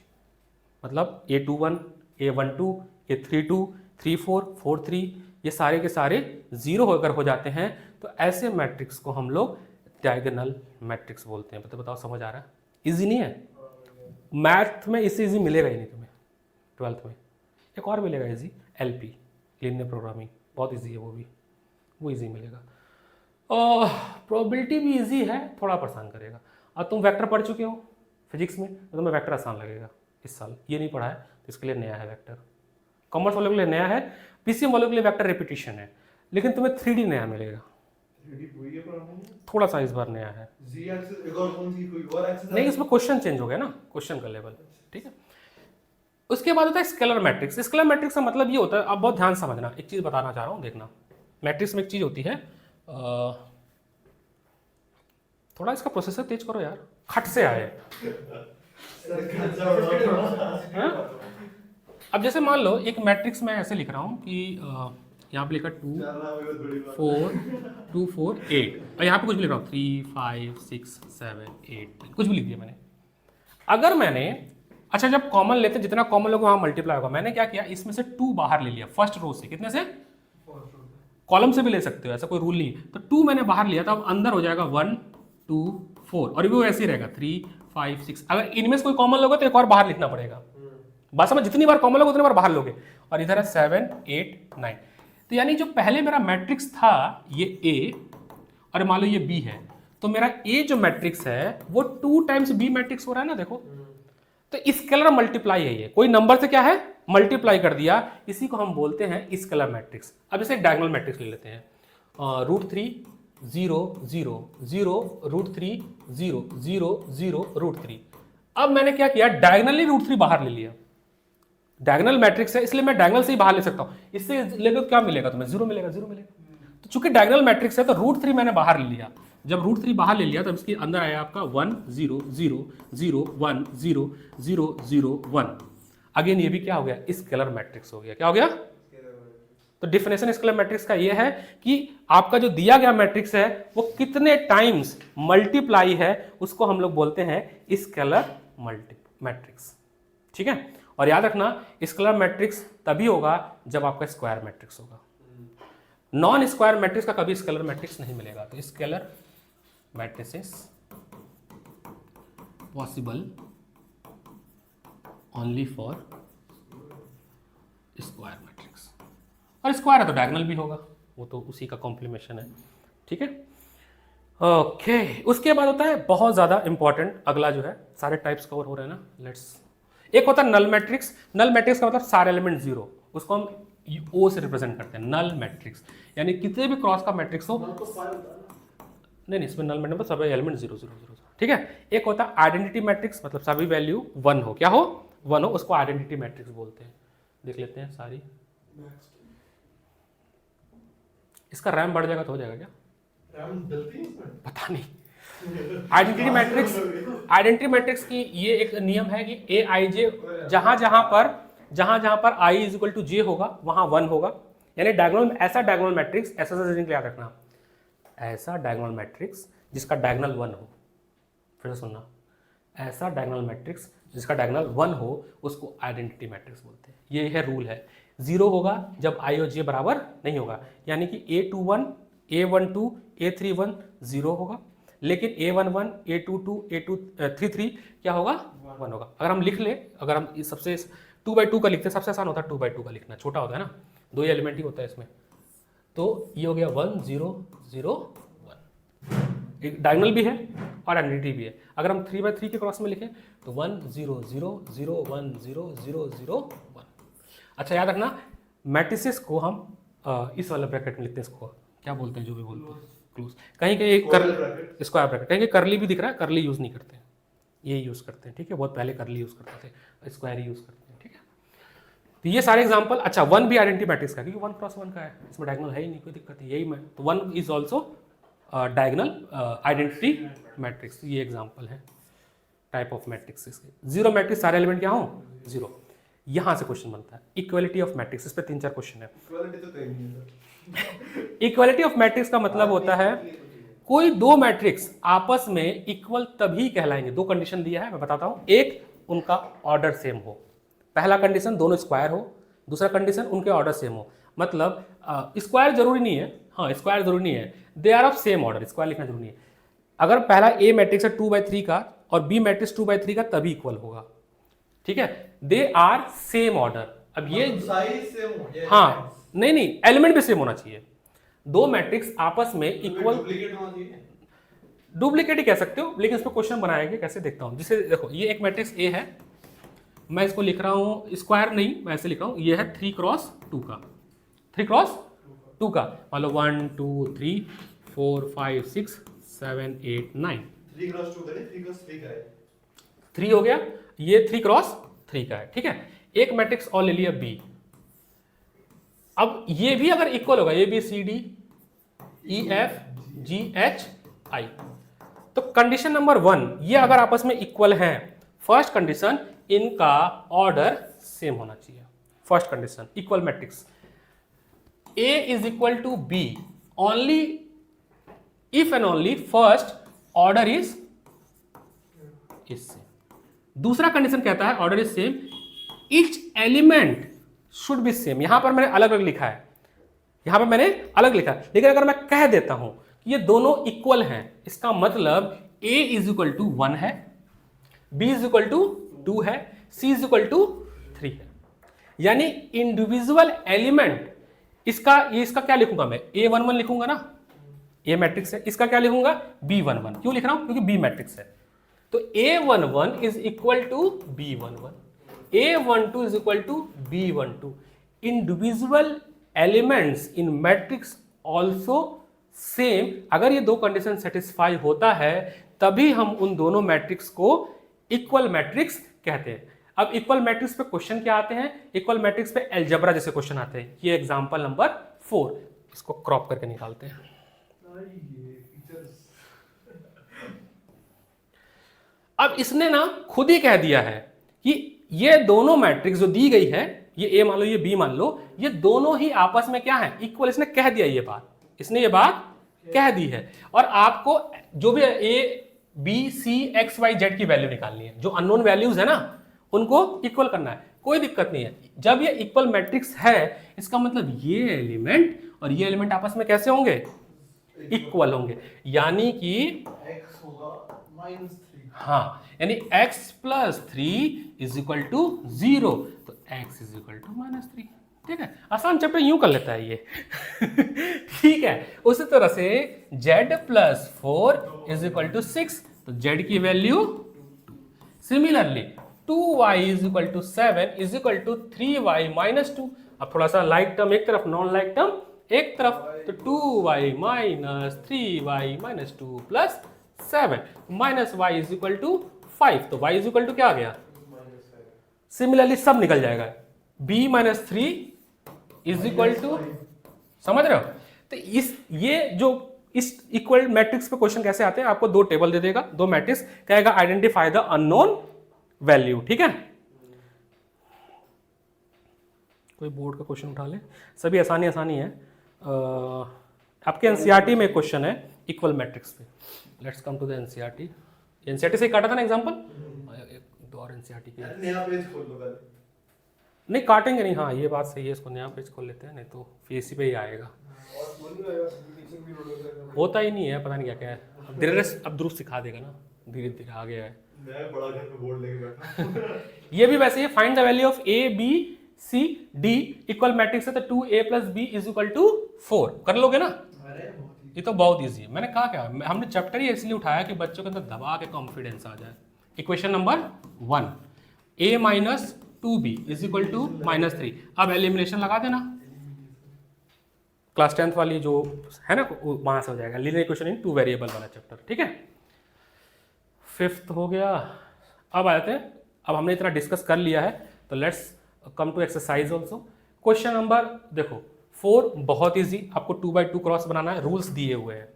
मतलब A21 A12 A32 34 43 ये सारे के सारे 0 अगर हो जाते हैं, तो ऐसे मैट्रिक्स को हम लोग डायगोनल मैट्रिक्स बोलते हैं। बताओ समझ आ रहा है, इजी नहीं है, मैथ में इससे इजी मिलेगा ही नहीं तुम्हें। 12th में एक और मिलेगा इजी, LP लीनियर प्रोग्रामिंग, बहुत इजी है, वो इजी मिलेगा। प्रोबेबिलिटी भी इजी है, थोड़ा परेशान करेगा। और तुम वेक्टर पढ़ चुके हो फिजिक्स में, तो तुम्हें वेक्टर आसान लगेगा इस साल। ये नहीं पढ़ा है तो इसके लिए नया है वेक्टर, कॉमर्स वालों के लिए नया है, PCM वालों के लिए वेक्टर रिपीटिशन है, लेकिन तुम्हें 3D नया मिलेगा, 3D वही है प्रॉब्लम, थोड़ा सा इस बार नया है। Z एक्सिस एक और कौन सी कोई और एक्सिस नहीं, इसमें क्वेश्चन चेंज हो गया ना, क्वेश्चन का लेवल। ठीक है, उसके बाद होता है स्केलर मैट्रिक्स। स्केलर मैट्रिक्स का मतलब ये होता है, आप बहुत ध्यान से समझना, एक चीज़ बताना चाह रहा हूँ, देखना। मैट्रिक्स में एक चीज़ होती है, थोड़ा इसका प्रोसेसर तेज करो यार, खट से आए। अब जैसे मान लो एक मैट्रिक्स में ऐसे लिख रहा हूँ कि यहाँ पे लिखा 2 4 2 4 8, और यहाँ पे कुछ भी लिख रहा हूँ 3 5 6 7 8, कुछ भी लिख दिया मैंने। अगर मैंने, अच्छा जब कॉमन लेते हैं, जितना कॉमन लोग वहाँ मल्टीप्लाई होगा, मैंने क्या किया, इसमें से 2 बाहर ले लिया फर्स्ट रो से, कितने से, कॉलम से भी ले सकते हो, ऐसा कोई रूल नहीं है। तो 2 मैंने बाहर लिया, तो अब अंदर हो जाएगा 1 2 4, और वो ऐसे ही रहेगा 3 5 6। अगर इनमें से कोई कॉमन लोगे तो एक और बाहर लिखना पड़ेगा। बस समझ, जितनी बार कॉमन लोगे उतनी बार बाहर लोगे। और इधर है 7 8 9। तो यानी जो पहले मेरा मैट्रिक्स था ये ए, और मान लो ये बी है, तो मेरा ए जो मैट्रिक्स है वो 2 टाइम्स बी मैट्रिक्स हो रहा है ना, देखो। तो स्केलर मल्टीप्लाई है ये, कोई नंबर से क्या है मल्टीप्लाई कर दिया, इसी को हम बोलते हैं स्केलर मैट्रिक्स। अब इसे डायगोनल मैट्रिक्स ले लेते हैं। √3 0 0 0 √3 0 0 0 √3। अब मैंने क्या किया, डायगोनली √3 बाहर ले लिया। डायगोनल मैट्रिक्स है इसलिए मैं डायगोनल से ही बाहर ले सकता हूं। इससे लेकर क्या मिलेगा तुम्हें, 0 मिलेगा, 0 मिलेगा। तो चूंकि डायगोनल मैट्रिक्स है तो √3 मैंने बाहर ले लिया। जब √3 बाहर ले लिया तब इसके अंदर आया आपका 1 0 0 0 1 0 0 0 1। अगेन ये भी क्या हो गया, स्केलर मैट्रिक्स हो गया। क्या हो गया? तो डिफिनेशन स्केलर मैट्रिक्स का ये है कि आपका जो दिया गया मैट्रिक्स है वो कितने टाइम्स मल्टीप्लाई है, उसको हम लोग बोलते हैं स्केलर मैट्रिक्स। ठीक है, और याद रखना स्केलर मैट्रिक्स तभी होगा जब आपका स्क्वायर मैट्रिक्स होगा। नॉन स्क्वायर मैट्रिक्स का कभी स्केलर मैट्रिक्स नहीं मिलेगा। तो scalar matrices possible only for square matrix, और स्क्वायर है तो डायगोनल भी होगा, वो तो उसी का कॉम्प्लीमेशन है। ठीक है, ओके। उसके बाद होता है बहुत ज़्यादा इंपॉर्टेंट, अगला जो है, सारे टाइप्स कवर हो रहे हैं ना, लेट्स। एक होता है नल मैट्रिक्स। नल मैट्रिक्स का मतलब सारे एलिमेंट 0, उसको हम ओ से रिप्रेजेंट करते हैं, नल मैट्रिक्स। यानी कितने भी क्रॉस का मैट्रिक्स हो, नहीं इसमें नल मैट्रिक्स सभी एलिमेंट 0 0 0। ठीक है। एक होता है आइडेंटिटी मैट्रिक्स, मतलब सभी वैल्यू 1 हो। क्या हो? 1 हो, उसको आइडेंटिटी मैट्रिक्स बोलते हैं। देख लेते हैं सारी। इसका रैम बढ़ जाएगा तो हो जाएगा क्या? रैम डलती है इसमें? पता नहीं। आइडेंटिटी मैट्रिक्स की ये एक नियम है कि ए आई जे जहां जहां पर आई इज इक्वल टू जे होगा वहां 1 होगा। यानी डायगोनल, ऐसा डायगोनल मैट्रिक्स, ऐसा याद रखना, ऐसा डायगोनल मैट्रिक्स जिसका डायगोनल 1 हो। फिर से सुनना, ऐसा डायगोनल मैट्रिक्स जिसका डायगोनल 1 हो उसको आइडेंटिटी मैट्रिक्स बोलते हैं। ये है रूल है। 0 होगा जब आई और जे बराबर नहीं होगा, यानी कि A21 A12 A31 0 होगा, लेकिन A11 A22 A33 क्या होगा? 1 होगा। अगर हम लिख ले, अगर हम सबसे 2/2 का लिखते हैं, सबसे आसान होता है 2/2 का लिखना, छोटा होता है ना, 2 ही एलिमेंट ही होता है इसमें। तो ये हो गया 1 0 0 1, एक डायगोनल भी है और आइडेंटिटी भी है। अगर हम 3/3 के क्रॉस में लिखें तो 1 0 0 0 1 0 0 0 1। अच्छा याद रखना, मैट्रिसेस को हम इस वाले ब्रैकेट में लिखते हैं, इसको क्या बोलते हैं, जो भी बोलते हैं, क्लोज। कहीं कहीं स्क्वायर ब्रैकेट, कहीं करली भी दिख रहा है, करली यूज नहीं करते हैं, ये यूज करते हैं। ठीक है, बहुत पहले करली यूज करते थे, स्क्वायर ही यूज करते हैं। ठीक है, तो ये सारे एग्जांपल। अच्छा 1 भी आइडेंटिटी मैट्रिक्स का, क्योंकि 1 क्रॉस 1 का है, इसमें डायगोनल है ही नहीं, कोई दिक्कत नहीं, यही मैं तो 1 is also diagonal identity matrix. ये एग्जाम्पल है टाइप ऑफ मैट्रिक्स इसके। 0 मैट्रिक्स सारे एलिमेंट क्या हो? 0। यहां से क्वेश्चन बनता है इक्वालिटी ऑफ मैट्रिक्स। इस पे 3-4 क्वेश्चन है। इक्वालिटी तो कहीं नहीं है। इक्वालिटी ऑफ मैट्रिक्स का मतलब होता है कोई दो मैट्रिक्स आपस में इक्वल तभी कहलाएंगे। 2 कंडीशन दिया है, मैं बताता हूं। एक, उनका ऑर्डर सेम हो। पहला कंडीशन दोनों स्क्वायर हो, दूसरा कंडीशन उनके ऑर्डर सेम हो। मतलब स्क्वायर जरूरी नहीं है, हाँ स्क्वायर जरूरी नहीं है, they are of same order, square लिखना जरूरी नहीं है। अगर पहला ए मैट्रिक्स है 2/3 का और बी मैट्रिक्स 2/3 का, तभी इक्वल होगा। ठीक है, दे आर सेम ऑर्डर। अब ये साइज सेम हो, ये हाँ नहीं एलिमेंट भी सेम होना चाहिए। 2 मैट्रिक्स आपस में इक्वल, डुप्लीकेट होना चाहिए। डुप्लीकेट ही कह सकते हो, लेकिन इस पर क्वेश्चन बनाएंगे, कैसे देखता हूं। जिसे देखो, ये एक मैट्रिक्स ए है, मैं इसको लिख रहा हूं स्क्वायर नहीं, मैं ऐसे लिख रहा हूं, ये है 3x2 का, 3x2 का। मान लो 1 2 3 4 5 6 7 8 9, 3x2 का नहीं, 3x3 का है। 3 हो गया, ये 3x3 का है। ठीक है, एक मैट्रिक्स और ले लिया बी। अब ये भी अगर इक्वल होगा, A B C D E F G H I, तो कंडीशन नंबर 1, ये अगर आपस में इक्वल हैं, फर्स्ट कंडीशन इनका ऑर्डर सेम होना चाहिए। First condition equal matrix, A is equal to B only if and only first order is same. दूसरा कंडीशन कहता है order is same, each element should be same. यहां पर मैंने अलग अलग लिखा है। यहां पे मैंने अलग लिखा, लेकिन अगर मैं कह देता हूं कि ये दोनों इक्वल हैं, इसका मतलब a इज इक्वल टू 1 है, b इज इक्वल टू 2 है, c इज इक्वल टू 3 है। यानी इंडिविजुअल एलिमेंट इसका क्या लिखूंगा मैं, a11 लिखूंगा ना, a मैट्रिक्स है, इसका क्या लिखूंगा b11। क्यों लिख रहा हूं, क्योंकि b मैट्रिक्स है। तो a11 is equal to b11, a12 is equal to b12। Individual elements in matrix also same, अगर ये दो कंडीशन सेटिस्फाई होता है तभी हम उन दोनों मैट्रिक्स को इक्वल मैट्रिक्स कहते हैं। अब इक्वल मैट्रिक्स पे क्वेश्चन क्या आते हैं, इक्वल मैट्रिक्स पे अलजेब्रा जैसे क्वेश्चन आते हैं। ये एग्जांपल नंबर 4, इसको क्रॉप करके निकालते हैं। अब इसने ना खुद ही कह दिया है कि ये दोनों मैट्रिक्स जो दी गई है, ये ए मान लो, ये बी मान लो, ये दोनों ही आपस में क्या है, इक्वल। इसने कह दिया ये बात, इसने ये बात कह दी है। और आपको जो भी a B c x y z की वैल्यू निकालनी है, जो अननोन वैल्यूज है ना, उनको इक्वल करना है, कोई दिक्कत नहीं है। जब ये इक्वल मैट्रिक्स है, इसका मतलब ये एलिमेंट और ये एलिमेंट आपस में कैसे होंगे, इक्वल होंगे। यानी कि x होगा -3। हाँ, यानी x plus 3 is equal to 0, तो x इज इक्वल टू -3। ठीक है, आसान चैप्टर यूं कर लेता है ये। ठीक है, उसी तरह से z plus 4 is equal to 6, तो z की value 2। Similarly 2y is equal to 7 is equal to 3y minus 2। अब थोड़ा सा लाइक टर्म एक तरफ, नॉन लाइक टर्म एक तरफ, तो 2y minus 3y minus 2 plus 7 minus y is equal to 5, तो y इज इक्वल टू क्या आ गया, सिमिलरली सब निकल जाएगा, b minus 3 is equal to, समझ रहे हो। तो इस इक्वल मैट्रिक्स पे क्वेश्चन कैसे आते हैं, आपको दो टेबल दे देगा, दो मैट्रिक्स, कहेगा आइडेंटिफाई द अननोन वैल्यू। ठीक है, कोई बोर्ड का क्वेश्चन उठा ले, सभी आसानी है। आपके एनसीईआरटी में क्वेश्चन है इक्वल मैट्रिक्स पे। Let's come to the NCERT. NCERT से काटा था ना एग्जांपल, एक दो और एनसीईआरटी की। नया पेज खोल लो पहले। नहीं काटेंगे नहीं, हाँ ये बात सही है, इसको नया पेज खोल लेते हैं, नहीं तो इसी पे ही आएगा। होता ही नहीं है, पता नहीं क्या क्या है। अब धीरे धीरे अब दुरुस्त सिखा देगा ना, धीरे धीरे आ गया है। मैं बड़ा घर पे बोर्ड लेके बैठा। ये भी वैसे ही, find the value of a B C d equal matrix है, तो 2a plus b is equal to 4 कर लोगे ना। ये तो बहुत इजी है, मैंने कहा क्या, हमने चैप्टर ही इसलिए उठाया कि बच्चों के अंदर दबा के कॉन्फिडेंस आ जाए। Equation number 1, a minus 2b is equal to -3। अब एलिमिनेशन लगा देना, क्लास 10th वाली जो है ना, वहां से हो जाएगा। लीनियर इक्वेशन इन 2 वेरिएबल वाला चैप्टर। ठीक है, 5th हो गया। अब आते हैं, अब हमने इतना डिस्कस कर लिया है, तो let's come to exercise also. Question number देखो 4 बहुत इजी, आपको 2x2 क्रॉस बनाना है, रूल्स दिए हुए हैं,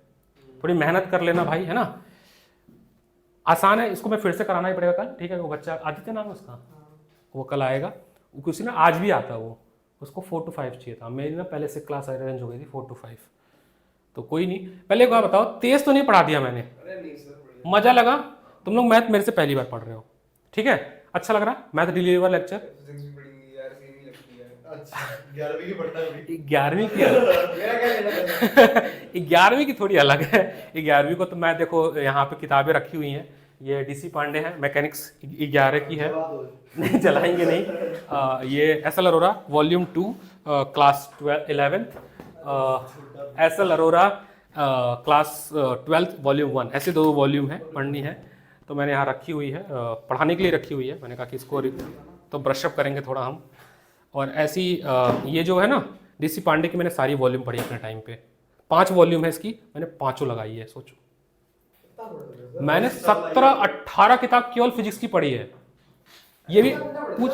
थोड़ी मेहनत कर लेना भाई, है ना। आसान है, इसको मैं फिर से कराना ही पड़ेगा कल। ठीक है, वो बच्चा आदित्य नाम है उसका, वो कल आएगा, किसी ना आज भी आता वो, उसको 4 to 5 चाहिए था। मेरी ना पहले से क्लास अरेंज हो गई थी 4 to 5, तो कोई नहीं। पहले एक बार बताओ, तेज तो नहीं पढ़ा दिया मैंने, मजा लगा? तुम लोग मैथ मेरे से पहली बार पढ़ रहे हो, ठीक है, अच्छा लग रहा मैथ डिलीवर लेक्चर? अच्छा 11वीं की पढ़ता है अभी। 11वीं की अलग 11वीं की थोड़ी अलग है। 11वीं को तो मैं देखो यहाँ पे किताबें रखी हुई हैं, ये डीसी पांडे हैं, मैकेनिक्स 11 की है, नहीं चलाएंगे नहीं। ये S L Arora volume 2 class 11th, S L Arora class 12th volume 1, ऐसे 2 वॉल्यूम है, पढ़नी है तो मैंने यहाँ रखी हुई है, पढ़ाने के लिए रखी हुई है। मैंने कहा कि इसको तो ब्रशअप करेंगे थोड़ा हम। और ऐसी ये जो है ना डीसी पांडे की, मैंने सारी वॉल्यूम पढ़ी अपने टाइम पे, 5 वॉल्यूम है इसकी, मैंने 5 लगाई है। सोचो मैंने 17-18 किताब केवल फिजिक्स की पढ़ी है। ये भी कुछ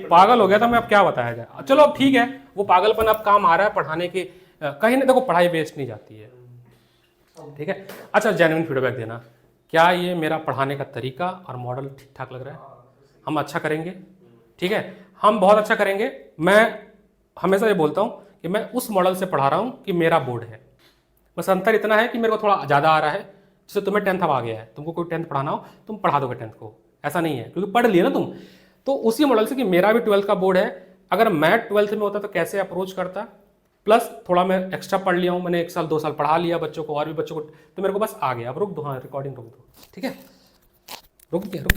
पागल हो गया था मैं, अब क्या बताया जाए। चलो अब ठीक है, वो पागलपन अब काम आ रहा है पढ़ाने के, कहीं ना देखो पढ़ाई वेस्ट नहीं जाती है, ठीक है। अच्छा जेन्युइन फीडबैक देना, क्या ये मेरा पढ़ाने का तरीका और मॉडल ठीक ठाक लग रहा है? हम अच्छा करेंगे, ठीक है, हम बहुत अच्छा करेंगे। मैं हमेशा ये बोलता हूँ कि मैं उस मॉडल से पढ़ा रहा हूँ कि मेरा बोर्ड है, बस अंतर इतना है कि मेरे को थोड़ा ज़्यादा आ रहा है। जैसे तुम्हें 10th अब आ गया है, तुमको कोई 10th पढ़ाना हो तुम पढ़ा दोगे 10th को, ऐसा नहीं है, क्योंकि पढ़ लिए ना तुम। तो उसी मॉडल से कि मेरा भी 12th का बोर्ड है, अगर मैं 12th में होता तो कैसे अप्रोच करता, प्लस थोड़ा मैं एक्स्ट्रा पढ़ लिया हूँ, मैंने 1 साल 2 साल पढ़ा लिया बच्चों को और भी बच्चों को, तो मेरे को बस आ गया। अब रुक दो, हाँ रिकॉर्डिंग रुक दो, ठीक है, रुक गया रुक